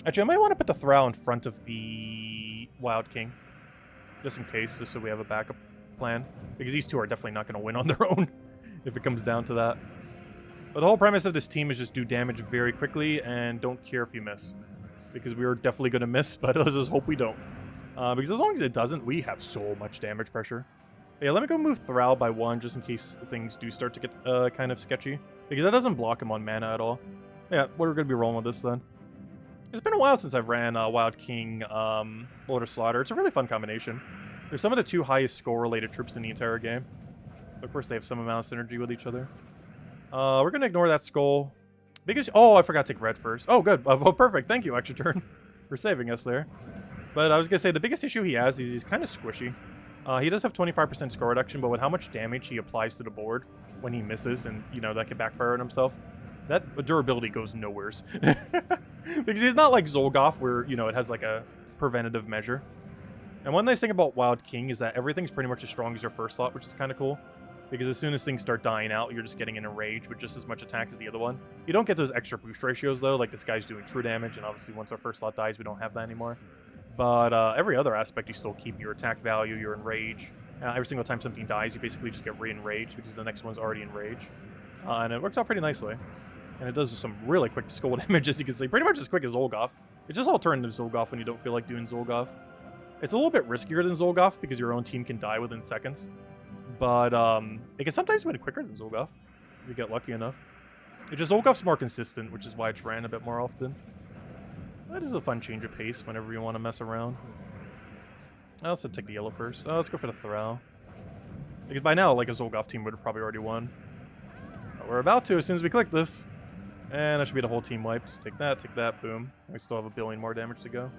Actually, I might want to put the Thrall in front of the Wild King. Just in case, just so we have a backup plan. Because these two are definitely not going to win on their own, if it comes down to that. But the whole premise of this team is just do damage very quickly, and don't care if you miss. Because we are definitely going to miss, but let's just hope we don't. Because as long as it doesn't, we have so much damage pressure. But yeah, let me go move Thrall by 1, just in case things do start to get kind of sketchy. Because that doesn't block him on mana at all. Yeah, we're going to be rolling with this then. It's been a while since I've ran Wild King, Lord of Slaughter. It's a really fun combination. They're some of the 2 highest score-related troops in the entire game. But of course, they have some amount of synergy with each other. We're going to ignore that skull. Oh, I forgot to take red first. Oh, good. Oh, perfect. Thank you, Extra Turn, for saving us there. But I was going to say, the biggest issue he has is he's kind of squishy. He does have 25% score reduction, but with how much damage he applies to the board when he misses, and, you know, that can backfire on himself, that durability goes nowheres. Because he's not like Zolgoth, where, you know, it has like a preventative measure. And one nice thing about Wild King is that everything's pretty much as strong as your first slot, which is kind of cool. Because as soon as things start dying out, you're just getting in a rage with just as much attack as the other one. You don't get those extra boost ratios, though, like this guy's doing true damage, and obviously once our first slot dies, we don't have that anymore. But every other aspect, you still keep your attack value, your enrage. Every single time something dies, you basically just get re-enraged because the next one's already enraged. And it works out pretty nicely. And it does some really quick skull damage, as you can see. Pretty much as quick as Zolgoth. It just alternative Zolgoth when you don't feel like doing Zolgoth. It's a little bit riskier than Zolgoth because your own team can die within seconds. But it can sometimes win quicker than Zolgoth if you get lucky enough. It's just Zolgoth's more consistent, which is why it's ran a bit more often. That is a fun change of pace whenever you want to mess around. Let's take the yellow first. Let's go for the Thrall. Because by now, like, a Zolgoth team would have probably already won. But we're about to as soon as we click this. And that should be the whole team wiped. Take that, boom. We still have a billion more damage to go.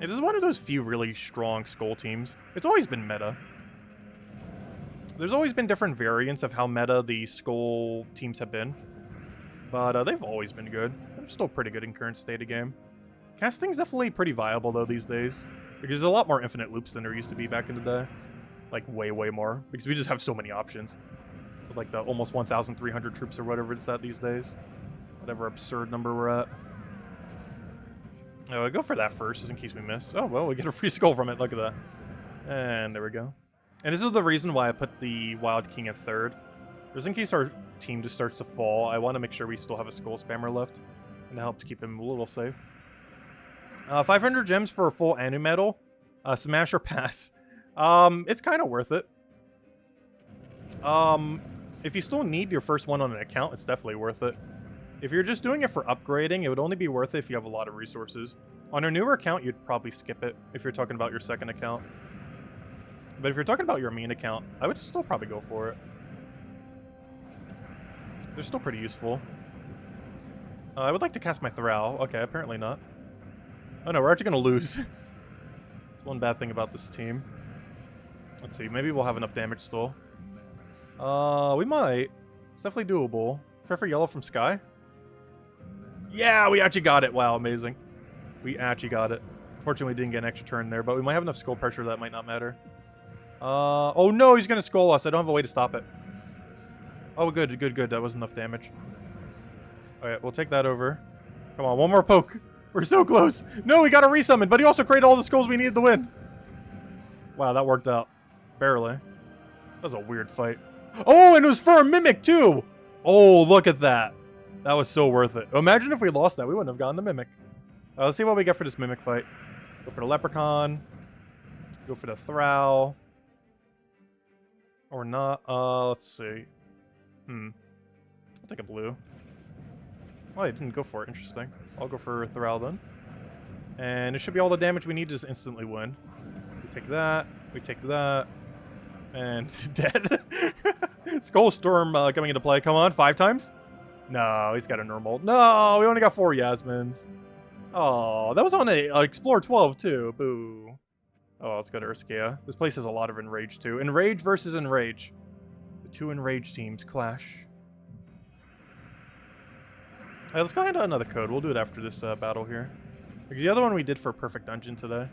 It is one of those few really strong Skull teams. It's always been meta. There's always been different variants of how meta the Skull teams have been. But they've always been good. They're still pretty good in current state of game. Casting's definitely pretty viable, though, these days. Because there's a lot more infinite loops than there used to be back in the day. Like, way, way more. Because we just have so many options. With, like, the almost 1,300 troops or whatever it's at these days. Whatever absurd number we're at. Oh, I'll go for that first, just in case we miss. Oh, well, we get a free skull from it. Look at that. And there we go. And this is the reason why I put the Wild King at third. Just in case our team just starts to fall, I want to make sure we still have a skull spammer left. And it helps keep him a little safe. 500 gems for a full Anu medal. Smash or pass. It's kind of worth it. If you still need your first one on an account, it's definitely worth it. If you're just doing it for upgrading, it would only be worth it if you have a lot of resources. On a newer account, you'd probably skip it if you're talking about your second account. But if you're talking about your main account, I would still probably go for it. They're still pretty useful. I would like to cast my Thrall. Okay, apparently not. Oh no, we're actually going to lose. That's one bad thing about this team. Let's see, maybe we'll have enough damage still. We might. It's definitely doable. Try for yellow from Sky. Yeah, we actually got it. Wow, amazing. We actually got it. Fortunately, we didn't get an extra turn there, but we might have enough skull pressure that might not matter. Oh no, he's going to skull us. I don't have a way to stop it. Oh, good, good, good. That was enough damage. Alright, we'll take that over. Come on, one more poke. We're so close. No, we got a resummon, but he also created all the skulls we needed to win. Wow, that worked out. Barely. That was a weird fight. Oh, and it was for a Mimic, too! Oh, look at that. That was so worth it. Imagine if we lost that. We wouldn't have gotten the Mimic. Let's see what we get for this Mimic fight. Go for the Leprechaun. Go for the Thrall. Or not. Let's see. I'll take a blue. Oh, I didn't go for it. Interesting. I'll go for Thrall then. And it should be all the damage we need to just instantly win. We take that. We take that. And dead. Skull Storm coming into play. Come on, 5 times? No, he's got a normal. No, we only got 4 Yasmins. Oh, that was on a Explore 12 too. Boo. Oh, let's go to Urskea. This place has a lot of Enrage too. Enrage versus Enrage. The 2 Enrage teams clash. Alright, let's go ahead and another code. We'll do it after this battle here. Because the other one we did for Perfect Dungeon today.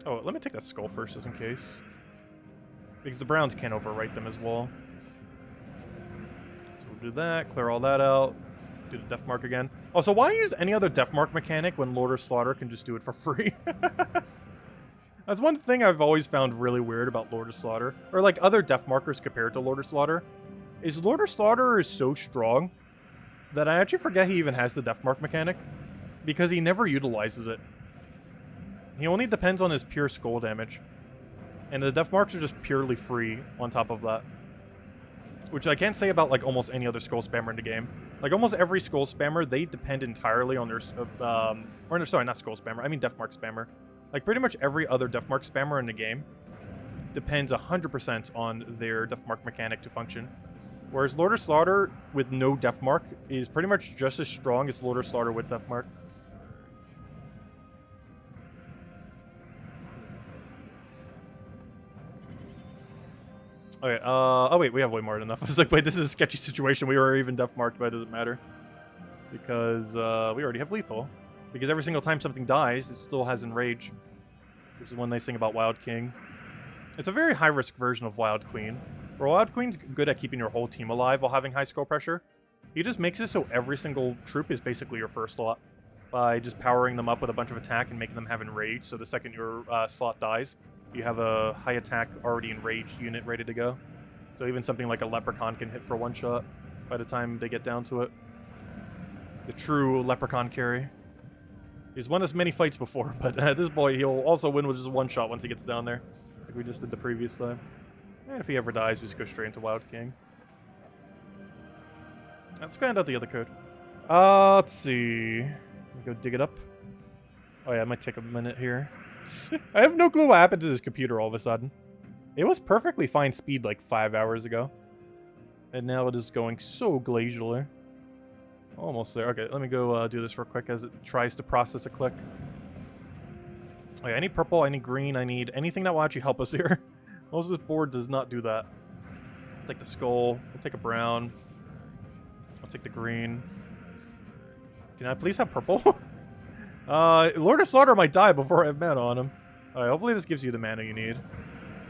Oh, let me take that skull first, just in case. Because the Browns can't overwrite them as well. So we'll do that, clear all that out. Do the Death Mark again. Oh, so why use any other Death Mark mechanic when Lord of Slaughter can just do it for free? That's one thing I've always found really weird about Lord of Slaughter. Or like other Death Markers compared to Lord of Slaughter. Is Lord of Slaughter is so strong that I actually forget he even has the Death Mark mechanic. Because he never utilizes it. He only depends on his pure skull damage. And the Death Marks are just purely free on top of that. Which I can't say about like almost any other skull spammer in the game. Like almost every skull spammer, they depend entirely on their... sorry, not skull spammer, I mean Death Mark spammer. Like pretty much every other Death Mark spammer in the game depends 100% on their Death Mark mechanic to function. Whereas Lord of Slaughter with no Death Mark is pretty much just as strong as Lord of Slaughter with Death Mark. Okay, oh wait, we have way more than enough. I was like, wait, this is a sketchy situation. We were even Death Marked, but it doesn't matter. Because, we already have Lethal. Because every single time something dies, it still has Enrage. Which is one nice thing about Wild King. It's a very high-risk version of Wild Queen. Where Wild Queen's good at keeping your whole team alive while having high skull pressure. He just makes it so every single troop is basically your first slot. By just powering them up with a bunch of attack and making them have Enrage, so the second your slot dies, you have a high attack, already enraged unit ready to go. So even something like a Leprechaun can hit for one shot. by the time they get down to it. The true leprechaun carry. He's won as many fights before, but this boy, he'll also win with just one shot once he gets down there. Like we just did the previous time. And if he ever dies, we just go straight into Wild King. Let's find out the other code. Let's see. Let me go dig it up. Oh yeah, it might take a minute here. I have no clue what happened to this computer all of a sudden. It was perfectly fine speed like 5 hours ago. And now it is going so glacially. Almost there. Okay, let me go do this real quick as it tries to process a click. Okay, I need purple, I need green, I need anything that will actually help us here. Most of this board does not do that. I'll take the skull. I'll take a brown. I'll take the green. Can I please have purple? Lord of Slaughter might die before I have mana on him. Alright, hopefully this gives you the mana you need.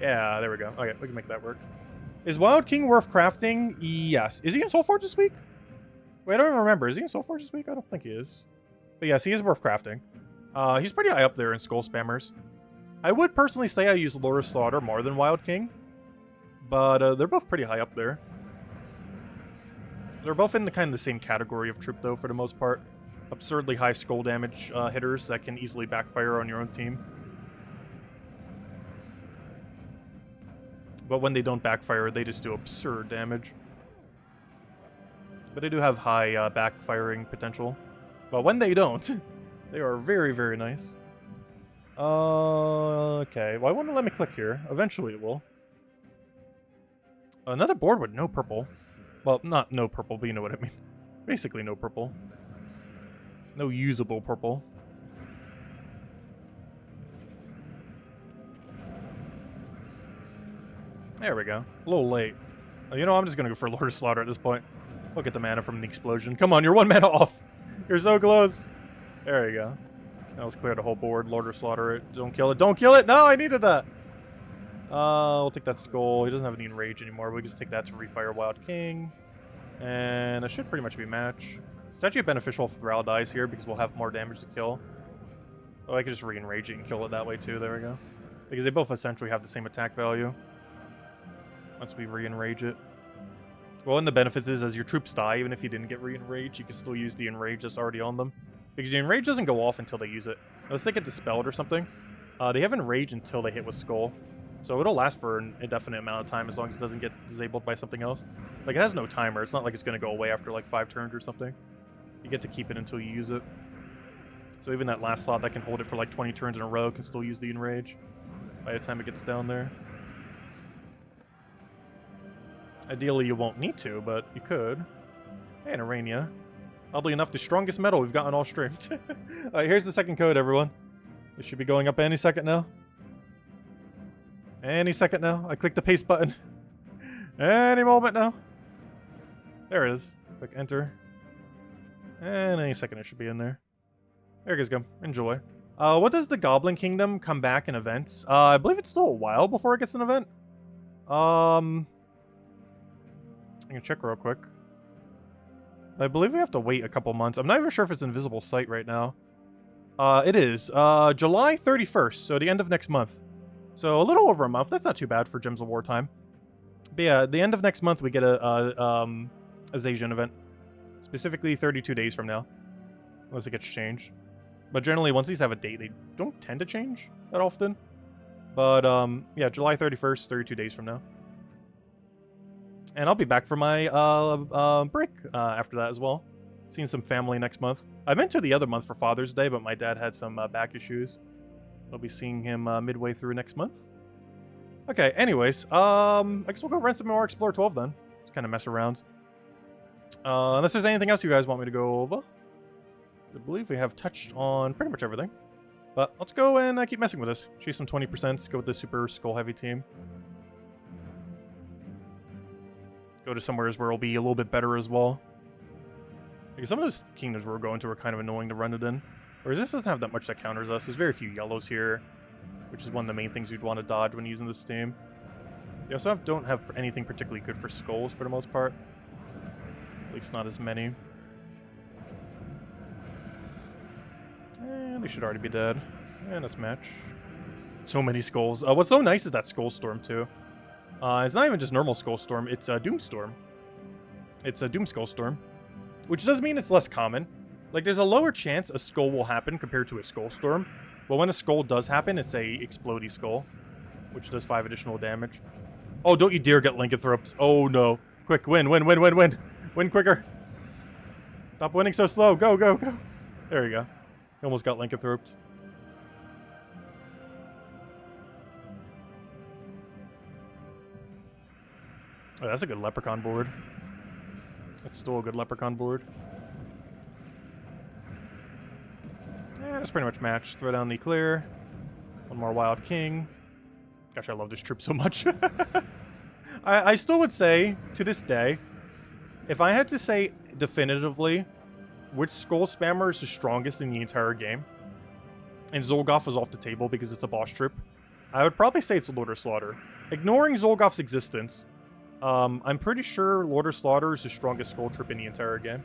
Yeah, there we go. Okay, we can make that work. Is Wild King worth crafting? Yes. Is he in Soulforge this week? Wait, I don't even remember. Is he in Soulforge this week? I don't think he is. But yes, he is worth crafting. He's pretty high up there in Skull Spammers. I would personally say I use Lord of Slaughter more than Wild King. But they're both pretty high up there. They're both in the kind of the same category of troop, though, for the most part. Absurdly high skull damage hitters that can easily backfire on your own team. But when they don't backfire, they just do absurd damage. But they do have high backfiring potential. But when they don't, they are very, very nice. Okay, well, I won't let me click here. Eventually it will. Another board with no purple. Well, not no purple, but you know what I mean. Basically no purple. No usable purple. There we go. A little late. You know, I'm just going to go for Lord of Slaughter at this point. Look at the mana from the explosion. Come on, you're 1 mana off. You're so close. There you go. That was clear the whole board. Lord of Slaughter it. Don't kill it. Don't kill it. No, I needed that. We'll take that skull. He doesn't have any enrage anymore. We can just take that to refire Wild King. And that should pretty much be a match. It's actually beneficial if Thrall dies here because we'll have more damage to kill. Oh, I could just re-enrage it and kill it that way too. There we go. Because they both essentially have the same attack value. Once we re-enrage it. Well, and the benefits is as your troops die, even if you didn't get re-enraged, you can still use the enrage that's already on them. Because the enrage doesn't go off until they use it. Unless they get dispelled or something. They have enrage until they hit with Skull. So it'll last for an indefinite amount of time as long as it doesn't get disabled by something else. Like, it has no timer. It's not like it's going to go away after, like, 5 turns or something. You get to keep it until you use it. So even that last slot that can hold it for, like, 20 turns in a row can still use the enrage by the time it gets down there. Ideally, you won't need to, but you could. Hey, an Arania. Oddly enough, the strongest metal we've gotten all streamed. Alright, here's the second code, everyone. It should be going up any second now. Any second now. I clicked the paste button. Any moment now. There it is. Click enter. And any second it should be in there. There you guys go. Enjoy. What does the Goblin Kingdom come back in events? I believe it's still a while before it gets an event. I can check real quick. I believe we have to wait a couple months. I'm not even sure if it's Invisible Sight right now. It is. July 31st, so the end of next month. So a little over a month. That's not too bad for Gems of War time. But yeah, the end of next month we get a Zacian event. Specifically 32 days from now. Unless it gets changed. But generally, once these have a date, they don't tend to change that often. But, yeah, July 31st, 32 days from now. And I'll be back for my break after that as well. Seeing some family next month. I meant to the other month for Father's Day, but my dad had some back issues. I'll be seeing him midway through next month. Okay, anyways, I guess we'll go rent some more Explore 12 then. Just kind of mess around. Unless there's anything else you guys want me to go over. I believe we have touched on pretty much everything. But let's go and keep messing with this. Chase some 20%, go with the super skull heavy team. Go to somewhere where it'll be a little bit better as well. Because some of those kingdoms we're going to are kind of annoying to run it in. Whereas this doesn't have that much that counters us. There's very few yellows here, which is one of the main things you'd want to dodge when using this team. You also don't have anything particularly good for skulls for the most part. At least not as many. And they should already be dead. And let's match. So many skulls. What's so nice is that Skull Storm too. It's not even just normal Skull Storm, it's Doom Storm. It's a Doom Skullstorm, which does mean it's less common. Like, there's a lower chance a skull will happen compared to a Skullstorm, but when a skull does happen, it's a explodey skull, which does 5 additional damage. Oh, don't you dare get Lycanthroped. Oh, no. Quick, win, win, win, win, win. Win quicker. Stop winning so slow. Go, go, go. There you go. He almost got Lycanthroped. Oh, that's a good Leprechaun board. That's still a good Leprechaun board. Yeah, that's pretty much matched. Throw down the clear. One more Wild King. Gosh, I love this troop so much. I still would say, to this day, if I had to say definitively which Skull Spammer is the strongest in the entire game, and Zolgoth was off the table because it's a boss troop, I would probably say it's Lord of Slaughter. Ignoring Zolgoth's existence, I'm pretty sure Lord of Slaughter is the strongest Skull troop in the entire game.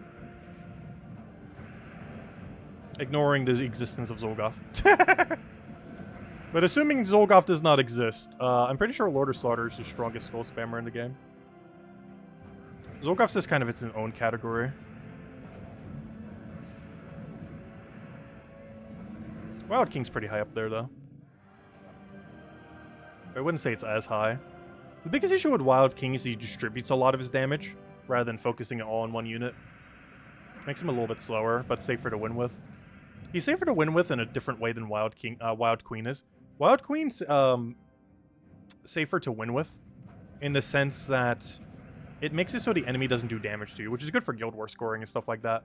Ignoring the existence of Zolgoth. But assuming Zolgoth does not exist, I'm pretty sure Lord of Slaughter is the strongest Skull Spammer in the game. Zolgoth's just kind of its own category. Wild King's pretty high up there, though. I wouldn't say it's as high. The biggest issue with Wild King is he distributes a lot of his damage, rather than focusing it all in one unit. Makes him a little bit slower, but safer to win with. He's safer to win with in a different way than Wild Queen is. Wild Queen's safer to win with, in the sense that it makes it so the enemy doesn't do damage to you, which is good for Guild War scoring and stuff like that.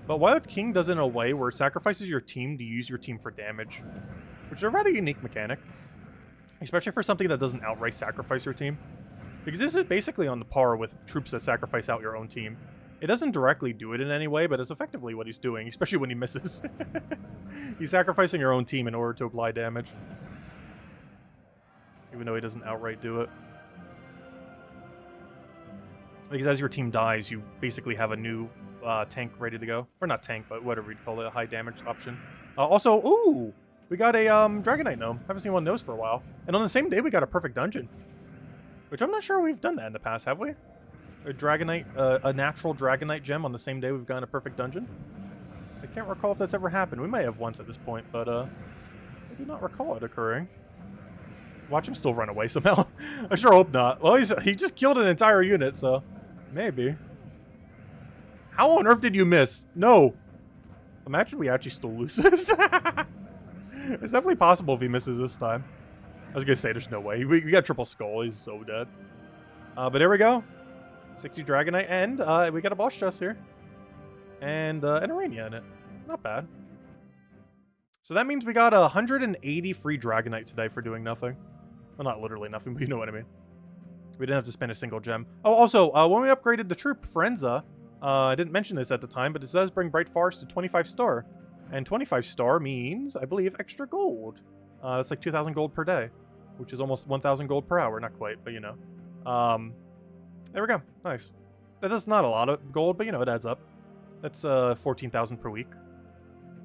But Wild King does it in a way where it sacrifices your team to use your team for damage, which is a rather unique mechanic, especially for something that doesn't outright sacrifice your team. Because this is basically on the par with troops that sacrifice out your own team. It doesn't directly do it in any way, but it's effectively what he's doing, especially when he misses. He's sacrificing your own team in order to apply damage. Even though he doesn't outright do it. Because as your team dies, you basically have a new tank ready to go. Or not tank, but whatever you'd call it, a high damage option. Also, ooh! We got a Dragonite Gnome. Haven't seen one of those for a while. And on the same day, we got a Perfect Dungeon. Which I'm not sure we've done that in the past, have we? A Dragonite, a natural Dragonite gem on the same day we've gotten a Perfect Dungeon? I can't recall if that's ever happened. We may have once at this point, but I do not recall it occurring. Watch him still run away somehow. I sure hope not. Well, he just killed an entire unit, so maybe. How on earth did you miss? No. Imagine we actually still lose this. It's definitely possible if he misses this time. I was going to say there's no way. We got triple skull. He's so dead. But here we go. 60 Dragonite, and we got a boss chest here. And Arania in it. Not bad. So that means we got 180 free Dragonite today for doing nothing. Well, not literally nothing, but you know what I mean. We didn't have to spend a single gem. Oh, also, when we upgraded the troop, Firenza, I didn't mention this at the time, but it does bring Bright Forest to 25 star. And 25 star means, I believe, extra gold. That's like 2,000 gold per day, which is almost 1,000 gold per hour. Not quite, but you know. There we go. Nice. That is not a lot of gold, but you know, it adds up. That's 14,000 per week.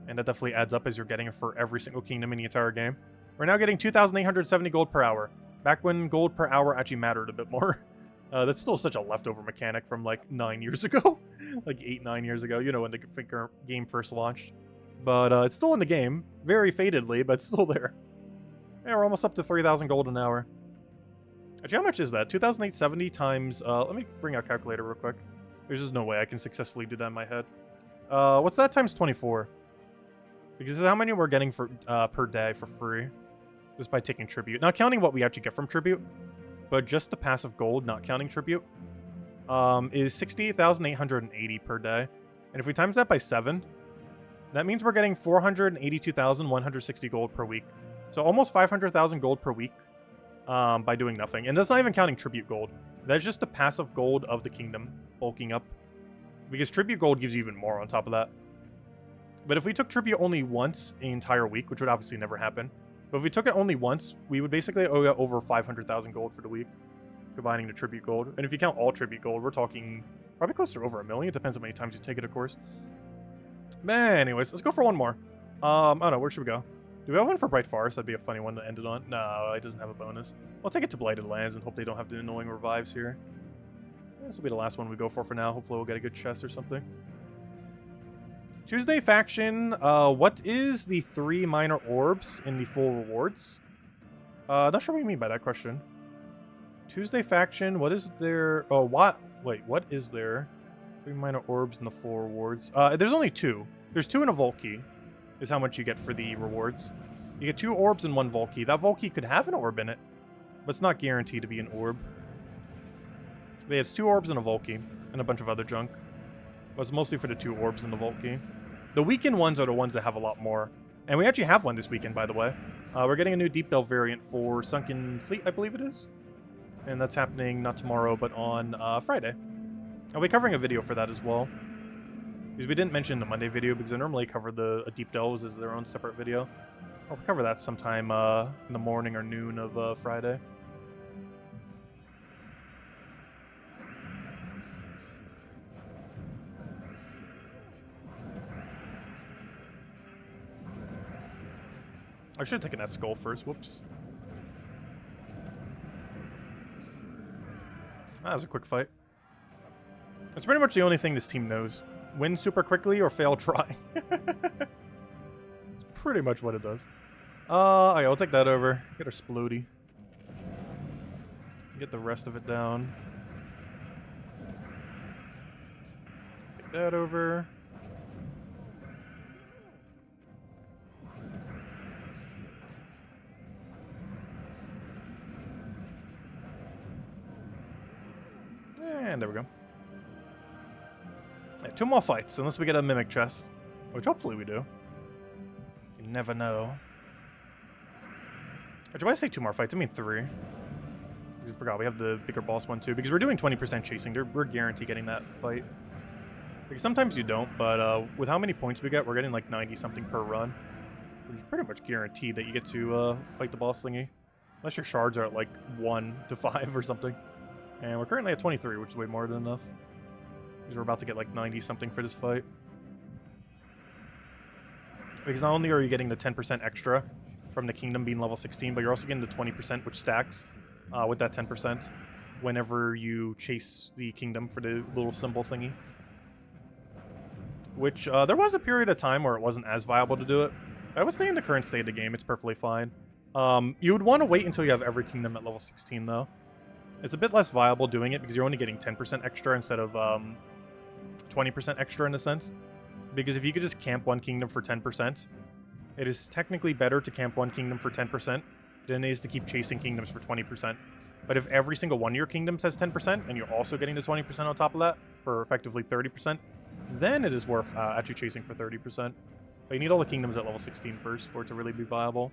And that definitely adds up as you're getting it for every single kingdom in the entire game. We're now getting 2,870 gold per hour. Back when gold per hour actually mattered a bit more. That's still such a leftover mechanic from like 9 years ago. Like 8, 9 years ago. You know, when the game first launched. But it's still in the game. Very fadedly, but it's still there. Yeah, we're almost up to 3,000 gold an hour. Actually, how much is that? 2,870 times... let me bring out a calculator real quick. There's just no way I can successfully do that in my head. What's that times 24? Because this is how many we're getting for per day for free. Just by taking tribute. Not counting what we actually get from tribute, but just the passive gold, not counting tribute, is 68,880 per day. And if we times that by 7, that means we're getting 482,160 gold per week. So almost 500,000 gold per week by doing nothing. And that's not even counting tribute gold. That's just the passive gold of the kingdom bulking up. Because tribute gold gives you even more on top of that. But if we took tribute only once an entire week, which would obviously never happen, but if we took it only once, we would basically owe over 500,000 gold for the week, combining the tribute gold. And if you count all tribute gold, we're talking probably close to over 1 million. It depends how many times you take it, of course. But anyways, let's go for one more. I don't know, where should we go? Do we have one for Bright Forest? That'd be a funny one to end it on. No, it doesn't have a bonus. I'll take it to Blighted Lands and hope they don't have the annoying revives here. This will be the last one we go for now. Hopefully we'll get a good chest or something. Tuesday faction, what is the 3 minor orbs in the full rewards? Not sure what you mean by that question. Tuesday faction, what is there? Oh, what? Wait, what is there? 3 minor orbs in the full rewards. There's only 2. There's 2 in a Vault Key, is how much you get for the rewards. You get 2 orbs and 1 Vault Key. That Vault Key could have an orb in it, but it's not guaranteed to be an orb. But yeah, it's 2 orbs and a Vault Key, and a bunch of other junk. But it's mostly for the 2 orbs and the Vault Key. The weekend ones are the ones that have a lot more. And we actually have one this weekend, by the way. We're getting a new Deep Delve variant for Sunken Fleet, I believe it is. And that's happening not tomorrow, but on Friday. I'll be covering a video for that as well. Because we didn't mention the Monday video, because I normally cover the Deep Delves as their own separate video. I'll cover that sometime in the morning or noon of Friday. I should have taken that skull first. Whoops. That was a quick fight. That's pretty much the only thing this team knows. Win super quickly or fail try. It's pretty much what it does. Okay, we'll take that over. Get our Splody. Get the rest of it down. Take that over. And there we go. Yeah, 2 more fights, unless we get a Mimic chest. Which hopefully we do. You never know. Actually, why did I say 2 more fights? I mean 3. I forgot, we have the bigger boss one too. Because we're doing 20% chasing. We're guaranteed getting that fight. Because sometimes you don't, but with how many points we get, we're getting like 90-something per run. It's pretty much guaranteed that you get to fight the boss thingy. Unless your shards are at like 1 to 5 or something. And we're currently at 23, which is way more than enough. Because we're about to get like 90-something for this fight. Because not only are you getting the 10% extra from the kingdom being level 16, but you're also getting the 20%, which stacks with that 10% whenever you chase the kingdom for the little symbol thingy. Which, there was a period of time where it wasn't as viable to do it. I would say in the current state of the game, it's perfectly fine. You would want to wait until you have every kingdom at level 16, though. It's a bit less viable doing it because you're only getting 10% extra instead of 20% extra in a sense. Because if you could just camp one kingdom for 10%, it is technically better to camp one kingdom for 10% than it is to keep chasing kingdoms for 20%. But if every single one of your kingdoms has 10% and you're also getting the 20% on top of that for effectively 30%, then it is worth actually chasing for 30%. But you need all the kingdoms at level 16 first for it to really be viable.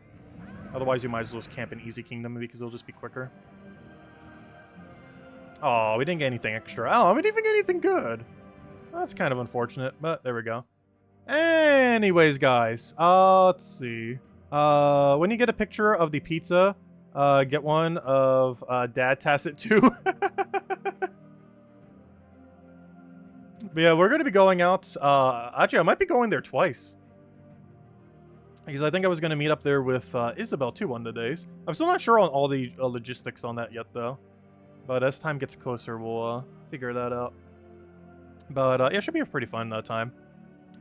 Otherwise, you might as well just camp an easy kingdom because it'll just be quicker. Oh, we didn't get anything extra. Oh, we didn't even get anything good. That's kind of unfortunate, but there we go. Anyways, guys, let's see. When you get a picture of the pizza, get one of Dad Tacit too. But yeah, we're going to be going out. Actually, I might be going there twice. Because I think I was going to meet up there with Isabel too one of the days. I'm still not sure on all the logistics on that yet, though. But as time gets closer, we'll figure that out. But yeah, it should be a pretty fun time.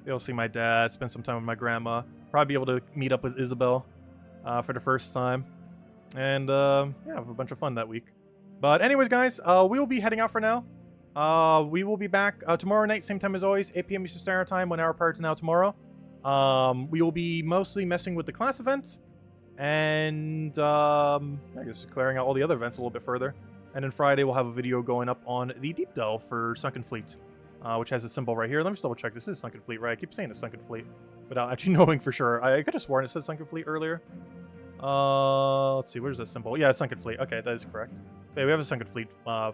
You'll see my dad, spend some time with my grandma. Probably be able to meet up with Isabel for the first time. And yeah, have a bunch of fun that week. But anyways, guys, we will be heading out for now. We will be back tomorrow night, same time as always, 8 p.m. Eastern Standard Time, 1 hour prior to now tomorrow. We will be mostly messing with the class events. And I guess clearing out all the other events a little bit further. And then Friday, we'll have a video going up on the Deep Delve for Sunken Fleet, which has a symbol right here. Let me just double check. This is Sunken Fleet, right? I keep saying it's Sunken Fleet without actually knowing for sure. I could have sworn it said Sunken Fleet earlier. Let's see. Where's that symbol? Yeah, it's Sunken Fleet. Okay, that is correct. Okay, we have a Sunken Fleet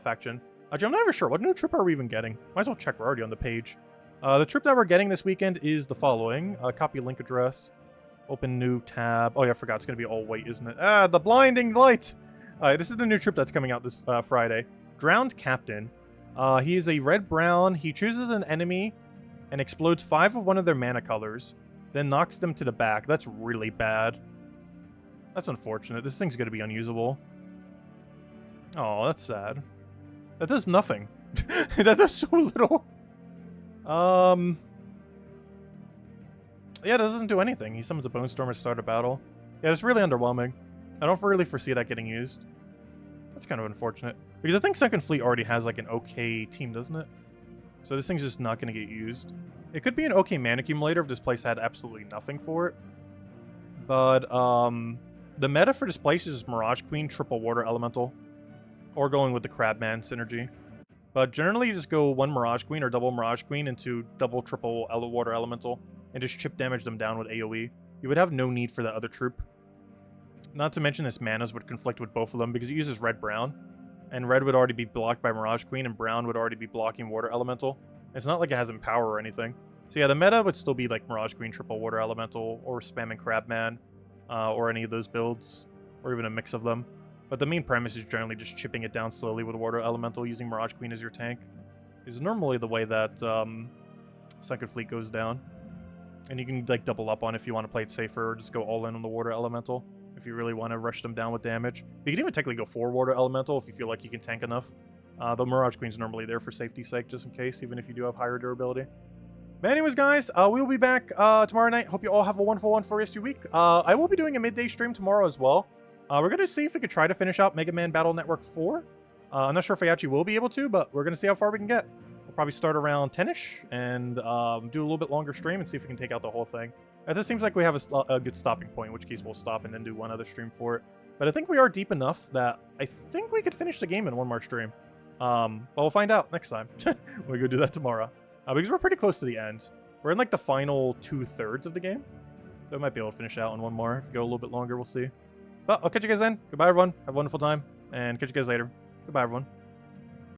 faction. Actually, I'm not even sure. What new troop are we even getting? Might as well check. We're already on the page. The troop that we're getting this weekend is the following. Copy link address. Open new tab. Oh, yeah, I forgot. It's going to be all white, isn't it? Ah, the blinding light! This is the new troop that's coming out this Friday. Drowned Captain. He is a red-brown. He chooses an enemy and explodes 5 of one of their mana colors, then knocks them to the back. That's really bad. That's unfortunate. This thing's going to be unusable. Oh, that's sad. That does nothing. That's so little. Yeah, that doesn't do anything. He summons a Bone Storm to start a battle. Yeah, it's really underwhelming. I don't really foresee that getting used. That's kind of unfortunate. Because I think Second Fleet already has like an okay team, doesn't it? So this thing's just not going to get used. It could be an okay mana accumulator if this place had absolutely nothing for it. But the meta for this place is Mirage Queen, triple water elemental. Or going with the Crabman synergy. But generally you just go one Mirage Queen or double Mirage Queen into double triple water elemental. And just chip damage them down with AoE. You would have no need for the other troop. Not to mention this manas would conflict with both of them because it uses red-brown. And red would already be blocked by Mirage Queen, and brown would already be blocking Water Elemental. It's not like it has Empower or anything. So yeah, the meta would still be like Mirage Queen, triple Water Elemental, or spamming Crabman, or any of those builds, or even a mix of them. But the main premise is generally just chipping it down slowly with Water Elemental, using Mirage Queen as your tank. Is normally the way that Second Fleet goes down. And you can like double up on if you want to play it safer, or just go all in on the Water Elemental. If you really want to rush them down with damage. You can even technically go 4 Water Elemental if you feel like you can tank enough. The Mirage Queen's normally there for safety's sake, just in case, even if you do have higher durability. But anyways, guys, we'll be back tomorrow night. Hope you all have a wonderful one for the rest of your week. I will be doing a midday stream tomorrow as well. We're going to see if we could try to finish out Mega Man Battle Network 4. I'm not sure if we actually will be able to, but we're going to see how far we can get. We'll probably start around 10-ish and do a little bit longer stream and see if we can take out the whole thing. This seems like we have a good stopping point, in which case we'll stop and then do one other stream for it. But I think we are deep enough that I think we could finish the game in one more stream. But we'll find out next time. We'll go do that tomorrow. Because we're pretty close to the end. We're in like the final 2/3 of the game. So we might be able to finish out in one more. If we go a little bit longer, we'll see. But I'll catch you guys then. Goodbye, everyone. Have a wonderful time. And catch you guys later. Goodbye, everyone.